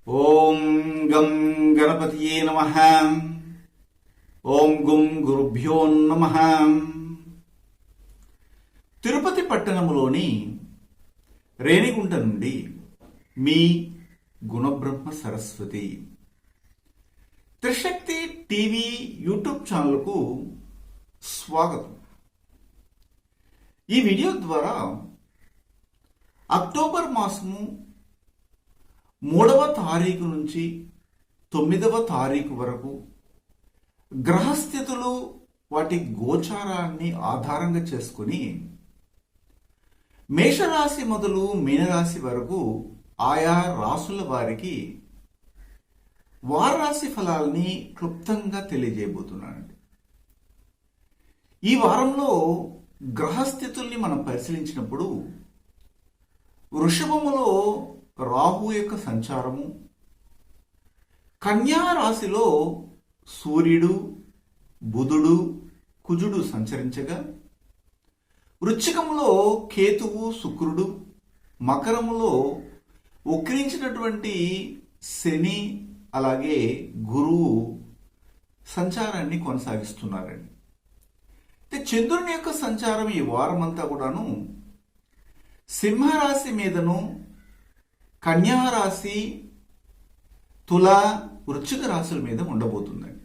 ఓం గం గణపతియే నమః. ఓం గుం గురుభ్యో నమః. తిరుపతి పట్టణంలోని రేణిగుంట నుండి మీ గుణబ్రహ్మ సరస్వతి. త్రిశక్తి టీవీ యూట్యూబ్ ఛానల్కు స్వాగతం. ఈ వీడియో ద్వారా అక్టోబర్ మాసము 3వ తారీఖు నుంచి 9వ తారీఖు వరకు గ్రహస్థితులు వాటి గోచారాన్ని ఆధారంగా చేసుకుని మేషరాశి మొదలు మీనరాశి వరకు ఆయా రాసుల వారికి వారరాశి ఫలాల్ని క్లుప్తంగా తెలియజేయబోతున్నానండి. ఈ వారంలో గ్రహస్థితుల్ని మనం పరిశీలించినప్పుడు వృషభములో రాహు యొక్క సంచారము, కన్యా రాశిలో సూర్యుడు, బుధుడు, కుజుడు సంచరించగా, వృశ్చికములో కేతువు, శుక్రుడు, మకరములో వక్రించినటువంటి శని అలాగే గురువు సంచారాన్ని కొనసాగిస్తున్నారండి. చంద్రుని యొక్క సంచారం ఈ వారమంతా కూడాను సింహరాశి మీదను, కన్యారాశి, తుల, వృశ్చిక రాశుల మీద ఉండబోతుందండి.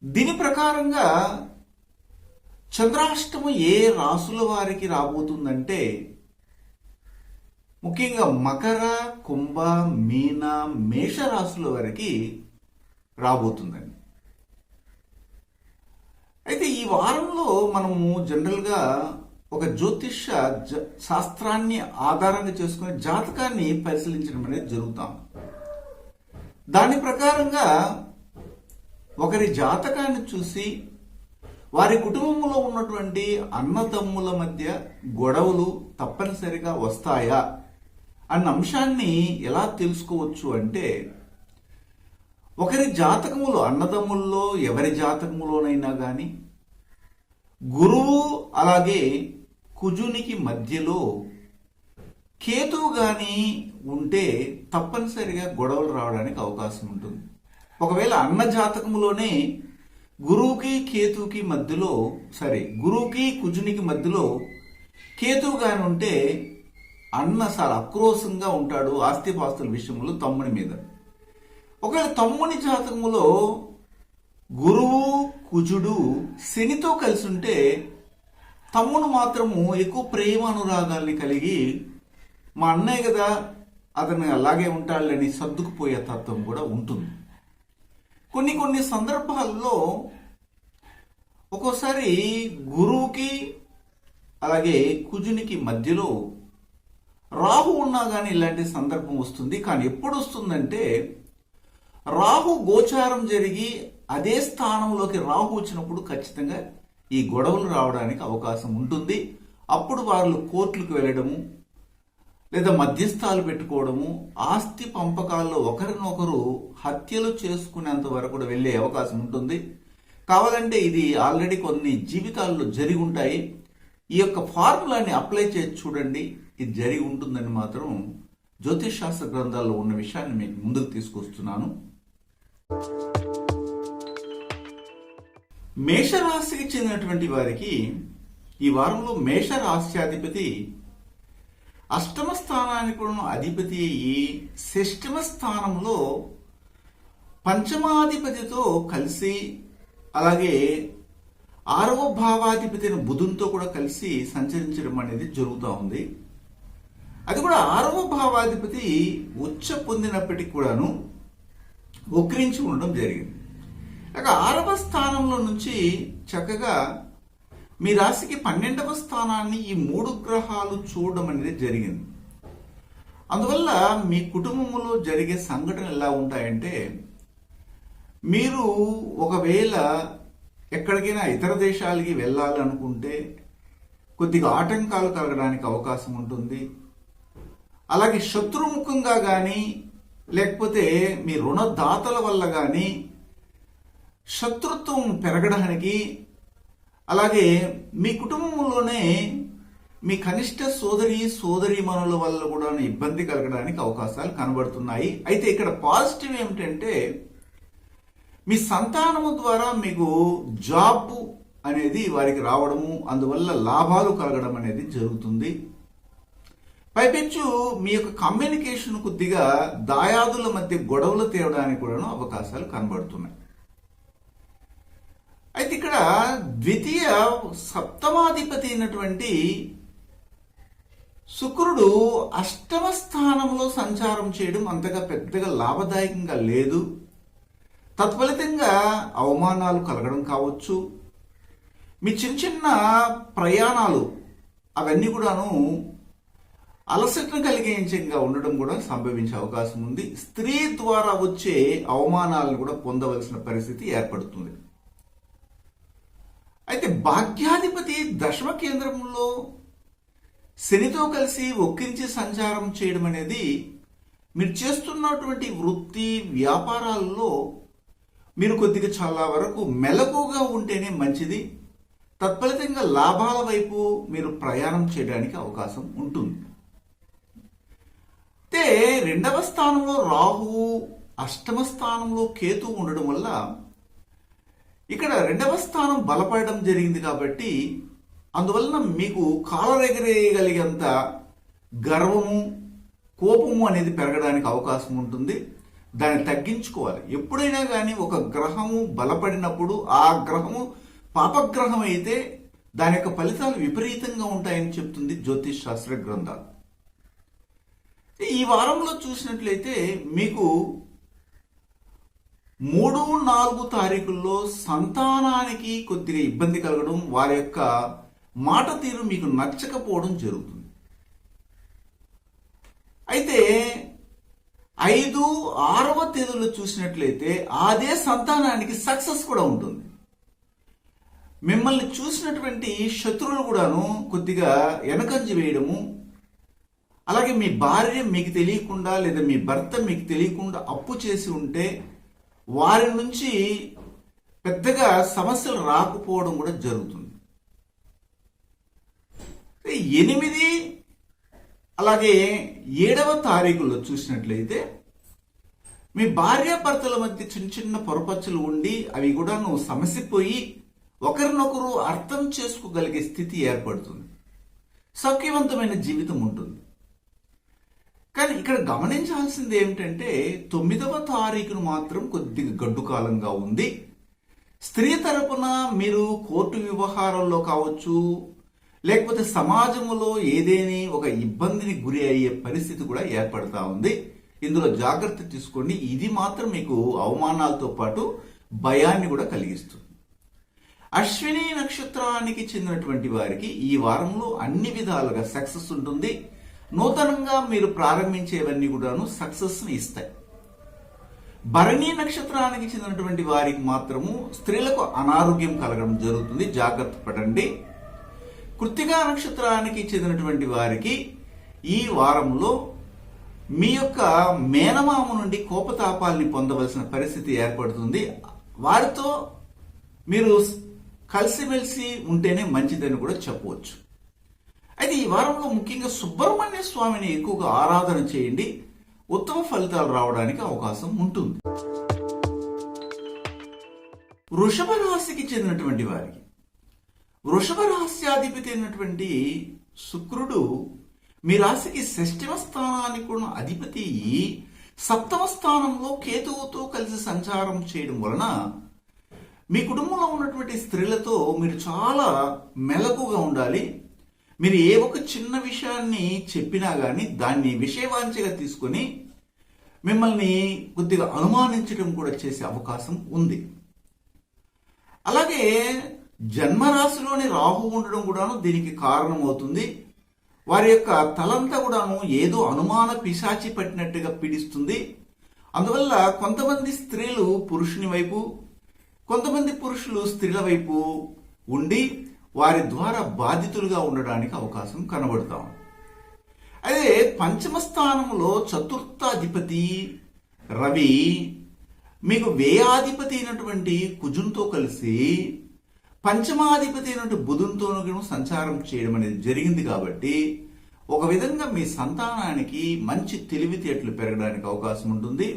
దీని ప్రకారంగా చంద్రాష్టమం ఏ రాసుల వారికి రాబోతుందంటే ముఖ్యంగా మకర, కుంభ, మీన, మేష రాశుల వారికి రాబోతుందండి. అయితే ఈ వారంలో మనము జనరల్గా ఒక జ్యోతిష శాస్త్రాన్ని ఆధారంగా చేసుకుని జాతకాన్ని పరిశీలించడం అనేది జరుగుతాం. దాని ప్రకారంగా ఒకరి జాతకాన్ని చూసి వారి కుటుంబంలో ఉన్నటువంటి అన్నదమ్ముల మధ్య గొడవలు తప్పనిసరిగా వస్తాయా అన్న అంశాన్ని ఎలా తెలుసుకోవచ్చు అంటే, ఒకరి జాతకములో అన్నదమ్ముల్లో ఎవరి జాతకములోనైనా కానీ గురువు అలాగే కుజునికి మధ్యలో కేతువు గాని ఉంటే తప్పనిసరిగా గొడవలు రావడానికి అవకాశం ఉంటుంది. ఒకవేళ అన్న జాతకములోనే గురువుకి కేతువుకి మధ్యలో గురువుకి కుజునికి మధ్యలో కేతువు గాని ఉంటే అన్న చాలా ఆక్రోశంగా ఉంటాడు ఆస్తిపాస్తుల విషయంలో తమ్ముని మీద. ఒకవేళ తమ్ముని జాతకములో గురువు కుజుడు శనితో కలిసి ఉంటే తమ్ముడు మాత్రము ఎక్కువ ప్రేమ అనురాగాల్ని కలిగి మా అన్నయ్య కదా అతను అలాగే ఉంటాడని సర్దుకుపోయే తత్వం కూడా ఉంటుంది. కొన్ని సందర్భాల్లో ఒక్కోసారి గురువుకి అలాగే కుజునికి మధ్యలో రాహు ఉన్నా కానీ ఇలాంటి సందర్భం వస్తుంది. కానీ ఎప్పుడు వస్తుందంటే రాహు గోచారం జరిగి అదే స్థానంలోకి రాహు వచ్చినప్పుడు ఖచ్చితంగా ఈ గొడవలు రావడానికి అవకాశం ఉంటుంది. అప్పుడు వాళ్ళు కోర్టులకు వెళ్ళడము లేదా మధ్యస్థాలు పెట్టుకోవడము, ఆస్తి పంపకాల్లో ఒకరినొకరు హత్యలు చేసుకునేంత వరకు కూడా వెళ్ళే అవకాశం ఉంటుంది. కావాలంటే ఇది ఆల్రెడీ కొన్ని జీవితాల్లో జరిగి ఉంటాయి. ఈ యొక్క ఫార్ములాని అప్లై చేసి చూడండి, ఇది జరిగి ఉంటుందని మాత్రం జ్యోతిష్ శాస్త్ర గ్రంథాల్లో ఉన్న విషయాన్ని మీకు ముందుకు తీసుకొస్తున్నాను. మేషరాశికి చెందినటువంటి వారికి ఈ వారంలో మేషరాశ్యాధిపతి అష్టమ స్థానానికి కూడా అధిపతి అయ్యి షష్టమ స్థానంలో పంచమాధిపతితో కలిసి అలాగే 6వ భావాధిపతి అయిన బుధునితో కూడా కలిసి సంచరించడం అనేది జరుగుతూ ఉంది. అది కూడా 6వ భావాధిపతి ఉచ్చ పొందినప్పటికీ కూడాను వక్రించి ఉండడం జరిగింది. 6వ స్థానంలో నుంచి చక్కగా మీ రాశికి 12వ స్థానాన్ని ఈ 3 గ్రహాలు చూడడం అనేది జరిగింది. అందువల్ల మీ కుటుంబంలో జరిగే సంఘటనలు ఎలా ఉంటాయంటే, మీరు ఒకవేళ ఎక్కడికైనా ఇతర దేశాలకి వెళ్ళాలనుకుంటే కొద్దిగా ఆటంకాలు కలగడానికి అవకాశం ఉంటుంది. అలాగే శత్రుముఖంగా కానీ లేకపోతే మీ రుణదాతల వల్ల కానీ శత్రుత్వం పెరగడానికి, అలాగే మీ కుటుంబంలోనే మీ కనిష్ట సోదరీమణుల వల్ల కూడా ఇబ్బంది కలగడానికి అవకాశాలు కనబడుతున్నాయి. అయితే ఇక్కడ పాజిటివ్ ఏమిటంటే మీ సంతానము ద్వారా మీకు జాబ్ అనేది వారికి రావడము, అందువల్ల లాభాలు కలగడం అనేది జరుగుతుంది. పైపెచ్చు మీ యొక్క కమ్యూనికేషన్ కొద్దిగా దాయాదుల మధ్య గొడవలు తేవడానికి కూడా అవకాశాలు కనబడుతున్నాయి. అయితే ఇక్కడ ద్వితీయ సప్తమాధిపతి అయినటువంటి శుక్రుడు అష్టమ స్థానంలో సంచారం చేయడం అంతగా పెద్దగా లాభదాయకంగా లేదు. తత్ఫలితంగా అవమానాలు కలగడం కావచ్చు, మీ చిన్న చిన్న ప్రయాణాలు అవన్నీ కూడాను అలసటను కలిగించంగా ఉండడం కూడా సంభవించే అవకాశం ఉంది. స్త్రీ ద్వారా వచ్చే అవమానాలను కూడా పొందవలసిన పరిస్థితి ఏర్పడుతుంది. అయితే భాగ్యాధిపతి దశమ కేంద్రంలో శనితో కలిసి ఒక్కించి సంచారం చేయడం అనేది మీరు చేస్తున్నటువంటి వృత్తి వ్యాపారాల్లో మీరు కొద్దిగా చాలా వరకు మెలకుగా ఉంటేనే మంచిది. తత్ఫలితంగా లాభాల వైపు మీరు ప్రయాణం చేయడానికి అవకాశం ఉంటుంది. అయితే రెండవ స్థానంలో రాహువు, అష్టమ స్థానంలో కేతు ఉండడం వల్ల ఇక్కడ రెండవ స్థానం బలపడడం జరిగింది కాబట్టి అందువలన మీకు కాలరెగరేయగలిగేంత గర్వము, కోపము అనేది పెరగడానికి అవకాశం ఉంటుంది. దాన్ని తగ్గించుకోవాలి. ఎప్పుడైనా కానీ ఒక గ్రహము బలపడినప్పుడు ఆ గ్రహము పాపగ్రహం అయితే దాని యొక్క ఫలితాలు విపరీతంగా ఉంటాయని చెప్తుంది జ్యోతిష్ శాస్త్ర గ్రంథాలు. ఈ వారంలో చూసినట్లయితే మీకు 3, 4 తారీఖుల్లో సంతానానికి కొద్దిగా ఇబ్బంది కలగడం, వారి యొక్క మాట తీరు మీకు నచ్చకపోవడం జరుగుతుంది. అయితే 5, 6వ తేదీలో చూసినట్లయితే అదే సంతానానికి సక్సెస్ కూడా ఉంటుంది. మిమ్మల్ని చూసినటువంటి శత్రువులు కూడాను కొద్దిగా వెనకంజ వేయడము, అలాగే మీ భార్య మీకు తెలియకుండా లేదా మీ భర్త మీకు తెలియకుండా అప్పు చేసి ఉంటే వారి నుంచి పెద్దగా సమస్యలు రాకపోవడం కూడా జరుగుతుంది. 8 అలాగే 7వ తారీఖులో చూసినట్లయితే మీ భార్యాభర్తల మధ్య చిన్న చిన్న పొరపచ్చులు ఉండి అవి కూడా సమసిపోయి ఒకరినొకరు అర్థం చేసుకోగలిగే స్థితి ఏర్పడుతుంది. సౌఖ్యవంతమైన జీవితం ఉంటుంది. కానీ ఇక్కడ గమనించాల్సింది ఏమిటంటే 9వ తారీఖును మాత్రం కొద్దిగా గడ్డు కాలంగా ఉంది. స్త్రీ తరపున మీరు కోర్టు వ్యవహారాల్లో కావచ్చు, లేకపోతే సమాజంలో ఏదేని ఒక ఇబ్బందిని గురి అయ్యే పరిస్థితి కూడా ఏర్పడతా ఉంది. ఇందులో జాగ్రత్త తీసుకోండి. ఇది మాత్రం మీకు అవమానాలతో పాటు భయాన్ని కూడా కలిగిస్తుంది. అశ్విని నక్షత్రానికి చెందినటువంటి వారికి ఈ వారంలో అన్ని విధాలుగా సక్సెస్ ఉంటుంది. నూతనంగా మీరు ప్రారంభించేవన్నీ కూడాను సక్సెస్ ని ఇస్తాయి. భరణి నక్షత్రానికి చెందినటువంటి వారికి మాత్రము స్త్రీలకు అనారోగ్యం కలగడం జరుగుతుంది, జాగ్రత్త పడండి. కృత్తికా నక్షత్రానికి చెందినటువంటి వారికి ఈ వారంలో మీ యొక్క మేనమామ నుండి కోపతాపాల్ని పొందవలసిన పరిస్థితి ఏర్పడుతుంది. వారితో మీరు కలిసిమెలిసి ఉంటేనే మంచిదని కూడా చెప్పవచ్చు. అయితే ఈ వారంలో ముఖ్యంగా సుబ్రహ్మణ్య స్వామిని ఎక్కువగా ఆరాధన చేయండి, ఉత్తమ ఫలితాలు రావడానికి అవకాశం ఉంటుంది. వృషభ రాశికి చెందినటువంటి వారికి వృషభ రాశ్యాధిపతి అయినటువంటి శుక్రుడు మీ రాశికి 6వ స్థానానికి కూడా అధిపతి, 7వ స్థానంలో కేతువుతో కలిసి సంచారం చేయడం వలన మీ కుటుంబంలో ఉన్నటువంటి స్త్రీలతో మీరు చాలా మెలకుగా ఉండాలి. మీరు ఏ ఒక చిన్న విషయాన్ని చెప్పినా కానీ దాన్ని విషయవాంఛగా తీసుకొని మిమ్మల్ని కొద్దిగా అనుమానించడం కూడా చేసే అవకాశం ఉంది. అలాగే జన్మరాశిలోని రాహు ఉండడం కూడాను దీనికి కారణమవుతుంది. వారి యొక్క తలంతా కూడాను ఏదో అనుమాన పిశాచి పట్టినట్టుగా పీడిస్తుంది. అందువల్ల కొంతమంది స్త్రీలు పురుషుని వైపు, కొంతమంది పురుషులు స్త్రీల వైపు ఉండి వారి ద్వారా బాధితులుగా ఉండడానికి అవకాశం కనబడతాం. అదే పంచమ స్థానంలో చతుర్థాధిపతి రవి మీకు వ్యయాధిపతి అయినటువంటి కుజునితో కలిసి పంచమాధిపతి అయినటువంటి బుధునితోనూ సంచారం చేయడం అనేది జరిగింది కాబట్టి ఒక విధంగా మీ సంతానానికి మంచి తెలివితేటలు పెరగడానికి అవకాశం ఉంటుంది.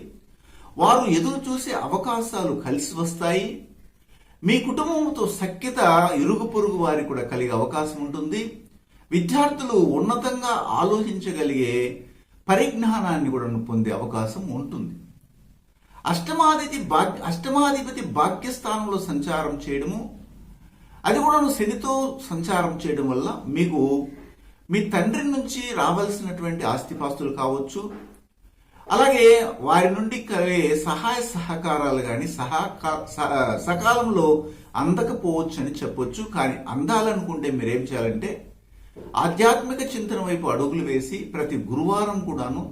వారు ఎదురు చూసే అవకాశాలు కలిసి వస్తాయి. మీ కుటుంబంతో సఖ్యత ఇరుగు పొరుగు వారికి కూడా కలిగే అవకాశం ఉంటుంది. విద్యార్థులు ఉన్నతంగా ఆలోచించగలిగే పరిజ్ఞానాన్ని కూడా పొందే అవకాశం ఉంటుంది. అష్టమాధిపతి భాగ్యస్థానంలో సంచారం చేయడము, అది కూడా శనితో సంచారం చేయడం వల్ల మీకు మీ తండ్రి నుంచి రావాల్సినటువంటి ఆస్తిపాస్తులు కావచ్చు, అలాగే వారి నుండి కలిగే సహాయ సహకారాలు కానీ సకాలంలో అందకపోవచ్చు అని చెప్పొచ్చు. కానీ అందాలనుకుంటే మీరేం చేయాలంటే ఆధ్యాత్మిక చింతన వైపు అడుగులు వేసి ప్రతి గురువారం కూడాను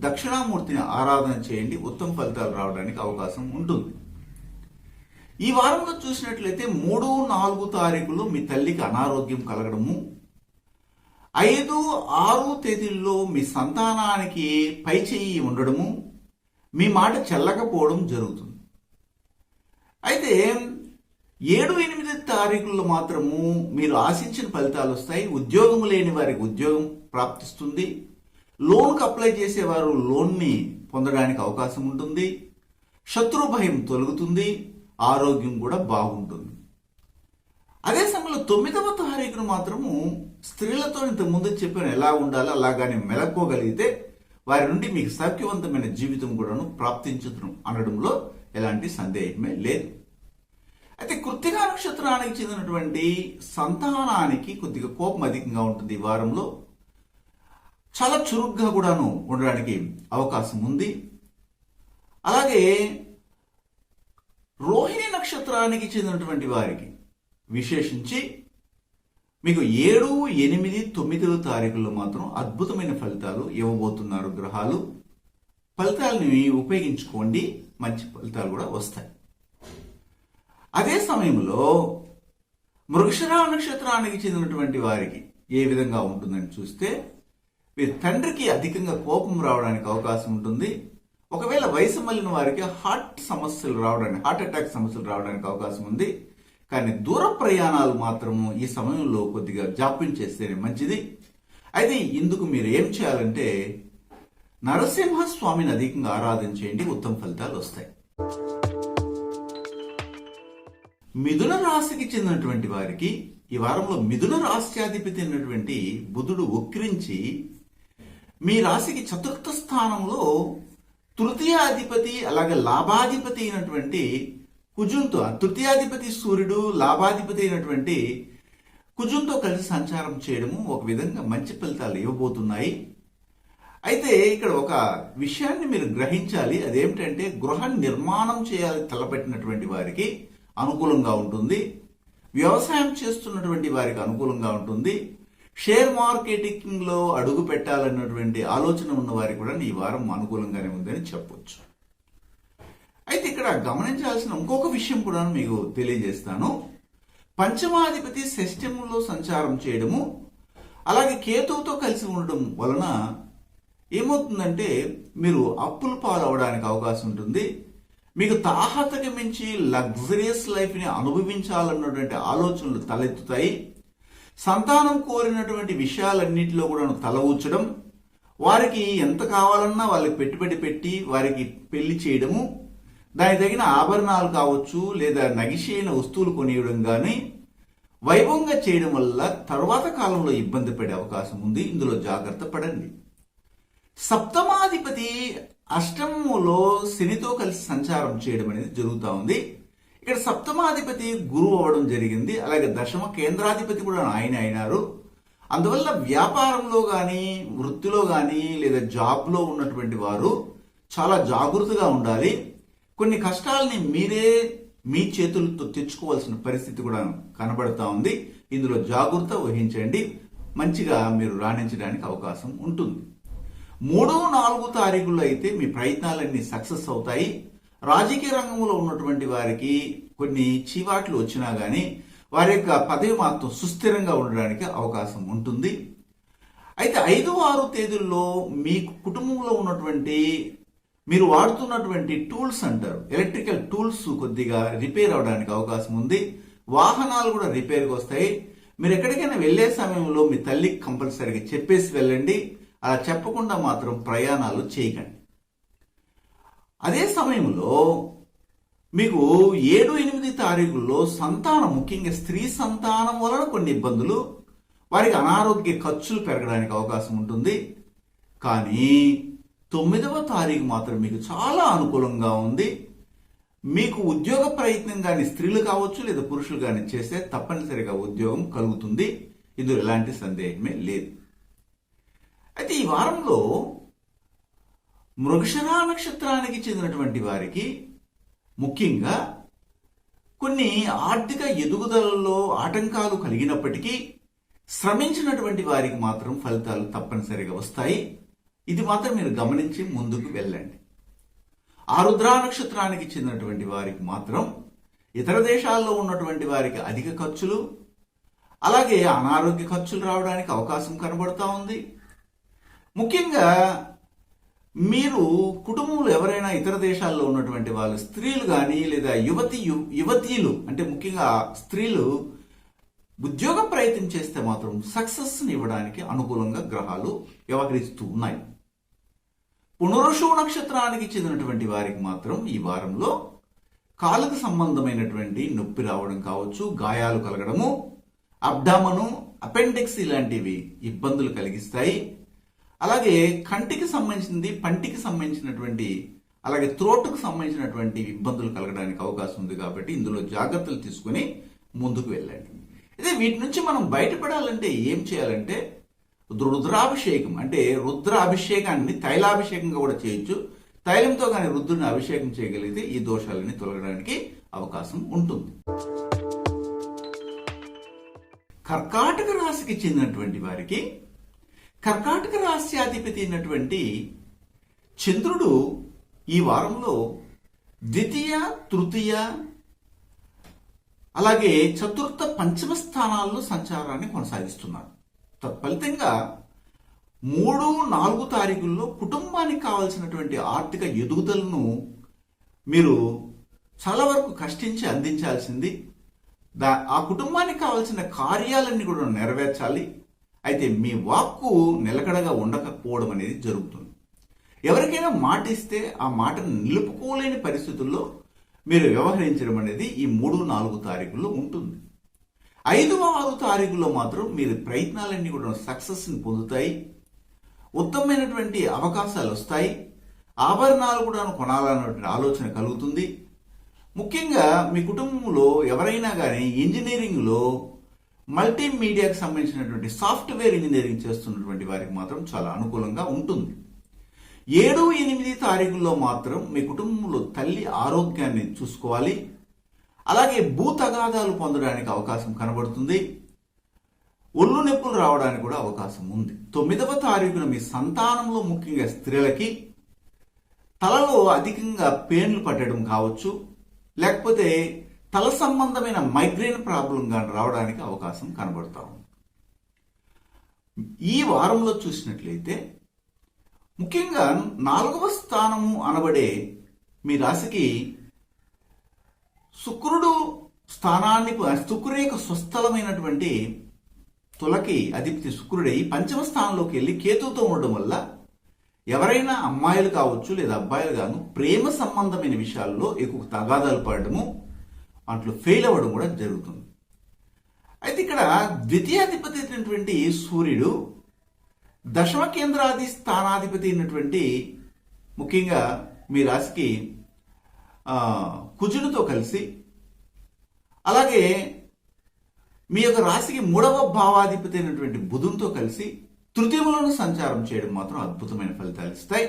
దక్షిణామూర్తిని ఆరాధన చేయండి. ఉత్తమ ఫలితాలు రావడానికి అవకాశం ఉంటుంది. ఈ వారంలో చూసినట్లయితే 3, 4 తారీఖులో మీ తల్లికి అనారోగ్యం కలగడము, 5, 6 తేదీల్లో మీ సంతానానికి పై చెయ్యి ఉండడము, మీ మాట చెల్లకపోవడం జరుగుతుంది. అయితే 7, 8 తారీఖుల్లో మాత్రము మీరు ఆశించిన ఫలితాలు వస్తాయి. ఉద్యోగం లేని వారికి ఉద్యోగం ప్రాప్తిస్తుంది. లోన్కి అప్లై చేసేవారు లోన్ని పొందడానికి అవకాశం ఉంటుంది. శత్రు భయం తొలగుతుంది. ఆరోగ్యం కూడా బాగుంటుంది. అదే సమయంలో 9వ తారీఖును మాత్రము స్త్రీలతో ఇంతకుముందు చెప్పిన ఎలా ఉండాలో అలాగానే మెలక్కోగలిగితే వారి నుండి మీకు సౌఖ్యవంతమైన జీవితం కూడాను ప్రాప్తించును అనడంలో ఎలాంటి సందేహమే లేదు. అయితే కృత్తికా నక్షత్రానికి చెందినటువంటి సంతానానికి కొద్దిగా కోపం అధికంగా ఉంటుంది. ఈ వారంలో చాలా చురుగ్గా కూడాను ఉండడానికి అవకాశం ఉంది. అలాగే రోహిణి నక్షత్రానికి చెందినటువంటి వారికి విశేషించి మీకు 7, 8, 9 తారీఖుల్లో మాత్రం అద్భుతమైన ఫలితాలు ఇవ్వబోతున్నారు గ్రహాలు. ఫలితాలని ఉపయోగించుకోండి, మంచి ఫలితాలు కూడా వస్తాయి. అదే సమయంలో మృగశిర నక్షత్రానికి చెందినటువంటి వారికి ఏ విధంగా ఉంటుందని చూస్తే వీరి తండ్రికి అధికంగా కోపం రావడానికి అవకాశం ఉంటుంది. ఒకవేళ వయసు మళ్ళిన వారికి హార్ట్ అటాక్ సమస్యలు రావడానికి అవకాశం ఉంది. కానీ దూర ప్రయాణాలు మాత్రము ఈ సమయంలో కొద్దిగా జాప్యం చేస్తేనే మంచిది. అయితే ఇందుకు మీరు ఏం చేయాలంటే నరసింహస్వామిని అధికంగా ఆరాధన చేయండి, ఉత్తమ ఫలితాలు వస్తాయి. మిథున రాశికి చెందినటువంటి వారికి ఈ వారంలో మిథున రాశ్యాధిపతి అయినటువంటి బుధుడు వక్రించి మీ రాశికి చతుర్థ స్థానంలో తృతీయాధిపతి అలాగే లాభాధిపతి అయినటువంటి కుజుంతో, తృతీయాధిపతి సూర్యుడు, లాభాధిపతి అయినటువంటి కుజుంతో కలిసి సంచారం చేయడము ఒక విధంగా మంచి ఫలితాలు ఇవ్వబోతున్నాయి. అయితే ఇక్కడ ఒక విషయాన్ని మీరు గ్రహించాలి. అదేమిటంటే గృహ నిర్మాణం చేయాలి తలపెట్టినటువంటి వారికి అనుకూలంగా ఉంటుంది. వ్యవసాయం చేస్తున్నటువంటి వారికి అనుకూలంగా ఉంటుంది. షేర్ మార్కెటింగ్ లో అడుగు పెట్టాలన్నటువంటి ఆలోచన ఉన్న వారికి కూడా ఈ వారం అనుకూలంగానే ఉందని చెప్పొచ్చు. అయితే ఇక్కడ గమనించాల్సిన ఇంకొక విషయం కూడా మీకు తెలియజేస్తాను. పంచమాధిపతి షష్ఠంలో సంచారం చేయడము, అలాగే కేతువుతో కలిసి ఉండడం వలన ఏమవుతుందంటే మీరు అప్పుల పాలవడానికి అవకాశం ఉంటుంది. మీకు తాహతకి మించి లగ్జరియస్ లైఫ్ ని అనుభవించాలన్నటువంటి ఆలోచనలు తలెత్తుతాయి. సంతానం కోరినటువంటి విషయాలన్నింటిలో కూడా తల ఊచడం, వారికి ఎంత కావాలన్నా వాళ్ళకి పెట్టుబడి పెట్టి వారికి పెళ్లి చేయడము, దానికి తగిన ఆభరణాలు కావచ్చు లేదా నగిషైన వస్తువులు కొనియడం కానీ వైభవంగా చేయడం వల్ల తరువాత కాలంలో ఇబ్బంది పడే అవకాశం ఉంది. ఇందులో జాగ్రత్త పడండి. సప్తమాధిపతి అష్టమంలో శనితో కలిసి సంచారం చేయడం అనేది జరుగుతూ ఉంది. ఇక్కడ సప్తమాధిపతి గురువు అవ్వడం జరిగింది. అలాగే దశమ కేంద్రాధిపతి కూడా ఆయన అయినారు. అందువల్ల వ్యాపారంలో కానీ వృత్తిలో కానీ లేదా జాబ్లో ఉన్నటువంటి వారు చాలా జాగృతగా ఉండాలి. కొన్ని కష్టాలని మీరే మీ చేతులతో తెచ్చుకోవాల్సిన పరిస్థితి కూడా కనబడతా ఉంది. ఇందులో జాగృత వహించండి, మంచిగా మీరు రాణించడానికి అవకాశం ఉంటుంది. 3, 4 తారీఖుల్లో అయితే మీ ప్రయత్నాలన్నీ సక్సెస్ అవుతాయి. రాజకీయ రంగంలో ఉన్నటువంటి వారికి కొన్ని చీవాట్లు వచ్చినా గానీ వారి యొక్క పదవి మాత్రం సుస్థిరంగా ఉండడానికి అవకాశం ఉంటుంది. అయితే 5, 6 తేదీల్లో మీ కుటుంబంలో ఉన్నటువంటి మీరు వాడుతున్నటువంటి టూల్స్ అంటారు, ఎలక్ట్రికల్ టూల్స్ కొద్దిగా రిపేర్ అవడానికి అవకాశం ఉంది. వాహనాలు కూడా రిపేర్కి వస్తాయి. మీరు ఎక్కడికైనా వెళ్లే సమయంలో మీ తల్లికి కంపల్సరీగా చెప్పేసి వెళ్ళండి. అలా చెప్పకుండా మాత్రం ప్రయాణాలు చేయకండి. అదే సమయంలో మీకు 7, 8 తారీఖుల్లో సంతానం, ముఖ్యంగా స్త్రీ సంతానం వలన కొన్ని ఇబ్బందులు, వారికి అనారోగ్య ఖర్చులు పెరగడానికి అవకాశం ఉంటుంది. కానీ 9వ తారీఖు మాత్రం మీకు చాలా అనుకూలంగా ఉంది. మీకు ఉద్యోగ ప్రయత్నం కానీ స్త్రీలు కావచ్చు లేదా పురుషులు కానీ చేస్తే తప్పనిసరిగా ఉద్యోగం కలుగుతుంది. ఇందులో ఎలాంటి సందేహమే లేదు. అయితే ఈ వారంలో మృగశిర నక్షత్రానికి చెందినటువంటి వారికి ముఖ్యంగా కొన్ని ఆర్థిక ఎదుగుదలలో ఆటంకాలు కలిగినప్పటికీ శ్రమించినటువంటి వారికి మాత్రం ఫలితాలు తప్పనిసరిగా వస్తాయి. ఇది మాత్రం మీరు గమనించి ముందుకు వెళ్ళండి. ఆరుద్ర నక్షత్రానికి చెందినటువంటి వారికి మాత్రం ఇతర దేశాల్లో ఉన్నటువంటి వారికి అధిక ఖర్చులు, అలాగే అనారోగ్య ఖర్చులు రావడానికి అవకాశం కనబడుతూ ఉంది. ముఖ్యంగా మీరు కుటుంబంలో ఎవరైనా ఇతర దేశాల్లో ఉన్నటువంటి వాళ్ళు, స్త్రీలు కానీ లేదా యువతీలు అంటే ముఖ్యంగా స్త్రీలు ఉద్యోగ ప్రయత్నం చేస్తే మాత్రం సక్సెస్ని ఇవ్వడానికి అనుకూలంగా గ్రహాలు వ్యవహరిస్తూ ఉన్నాయి. పునరుషు నక్షత్రానికి చెందినటువంటి వారికి మాత్రం ఈ వారంలో కాలుకు సంబంధమైనటువంటి నొప్పి రావడం కావచ్చు, గాయాలు కలగడము, అబ్డామను, అపెండిక్స్ ఇలాంటివి ఇబ్బందులు కలిగిస్తాయి. అలాగే కంటికి సంబంధించింది, పంటికి సంబంధించినటువంటి, అలాగే త్రోటుకు సంబంధించినటువంటి ఇబ్బందులు కలగడానికి అవకాశం ఉంది. కాబట్టి ఇందులో జాగ్రత్తలు తీసుకుని ముందుకు వెళ్ళండి. అయితే వీటి నుంచి మనం బయటపడాలంటే ఏం చేయాలంటే రుద్రాభిషేకం, అంటే రుద్ర అభిషేకాన్ని తైలాభిషేకంగా కూడా చేయొచ్చు. తైలంతో కానీ రుద్రుని అభిషేకం చేయగలిగితే ఈ దోషాలని తొలగడానికి అవకాశం ఉంటుంది. కర్కాటక రాశికి చెందినటువంటి వారికి కర్కాటక రాశ్యాధిపతి అయినటువంటి చంద్రుడు ఈ వారంలో ద్వితీయ, తృతీయ, అలాగే చతుర్థ, పంచమ స్థానాల్లో సంచారాన్ని కొనసాగిస్తున్నారు. తత్ఫలితంగా 3, 4 తారీఖుల్లో కుటుంబానికి కావాల్సినటువంటి ఆర్థిక ఎదుగుదలను మీరు చాలా వరకు కష్టించి అందించాల్సింది. ఆ కుటుంబానికి కావాల్సిన కార్యాలన్నీ కూడా నెరవేర్చాలి. అయితే మీ వాక్కు నిలకడగా ఉండకపోవడం అనేది జరుగుతుంది. ఎవరికైనా మాట ఇస్తే ఆ మాటను నిలుపుకోలేని పరిస్థితుల్లో మీరు వ్యవహరించడం అనేది ఈ 3, 4 తారీఖుల్లో ఉంటుంది. 5, 6 తారీఖుల్లో మాత్రం మీరు ప్రయత్నాలన్నీ కూడా సక్సెస్ని పొందుతాయి. ఉత్తమమైనటువంటి అవకాశాలు వస్తాయి. ఆభరణాలు కూడా కొనాలన్నటువంటి ఆలోచన కలుగుతుంది. ముఖ్యంగా మీ కుటుంబంలో ఎవరైనా కానీ ఇంజనీరింగ్లో మల్టీమీడియాకి సంబంధించినటువంటి సాఫ్ట్వేర్ ఇంజనీరింగ్ చేస్తున్నటువంటి వారికి మాత్రం చాలా అనుకూలంగా ఉంటుంది. 7, 8 తారీఖుల్లో మాత్రం మీ కుటుంబంలో తల్లి ఆరోగ్యాన్ని చూసుకోవాలి. అలాగే భూ తగాదాలు పొందడానికి అవకాశం కనబడుతుంది. ఒళ్ళు నొప్పులు రావడానికి కూడా అవకాశం ఉంది. 9వ తారీఖున మీ సంతానంలో ముఖ్యంగా స్త్రీలకి తలలో అధికంగా పెయిన్లు పట్టడం కావచ్చు, లేకపోతే తల సంబంధమైన మైగ్రేన్ ప్రాబ్లం కానీ రావడానికి అవకాశం కనబడుతూ ఉంది. ఈ వారంలో చూసినట్లయితే ముఖ్యంగా 4వ స్థానము అనబడే మీ రాశికి శుక్రుడు స్థానాన్ని, శుక్రుడి యొక్క స్వస్థలమైనటువంటి తులకి అధిపతి శుక్రుడై పంచమ స్థానంలోకి వెళ్ళి కేతుతో ఉండడం వల్ల ఎవరైనా అమ్మాయిలు కావచ్చు లేదా అబ్బాయిలు గాను ప్రేమ సంబంధమైన విషయాల్లో ఎక్కువ తగాదాలు పడడము, వాటిలో ఫెయిల్ అవ్వడం కూడా జరుగుతుంది. అయితే ఇక్కడ ద్వితీయాధిపతి అయినటువంటి సూర్యుడు దశమ కేంద్రాది స్థానాధిపతి అయినటువంటి ముఖ్యంగా మీ రాశికి కుజుడితో కలిసి, అలాగే మీ యొక్క రాశికి 3వ భావాధిపతి అయినటువంటి బుధునితో కలిసి తృతీయంలోనూ సంచారం చేయడం మాత్రం అద్భుతమైన ఫలితాలు ఇస్తాయి.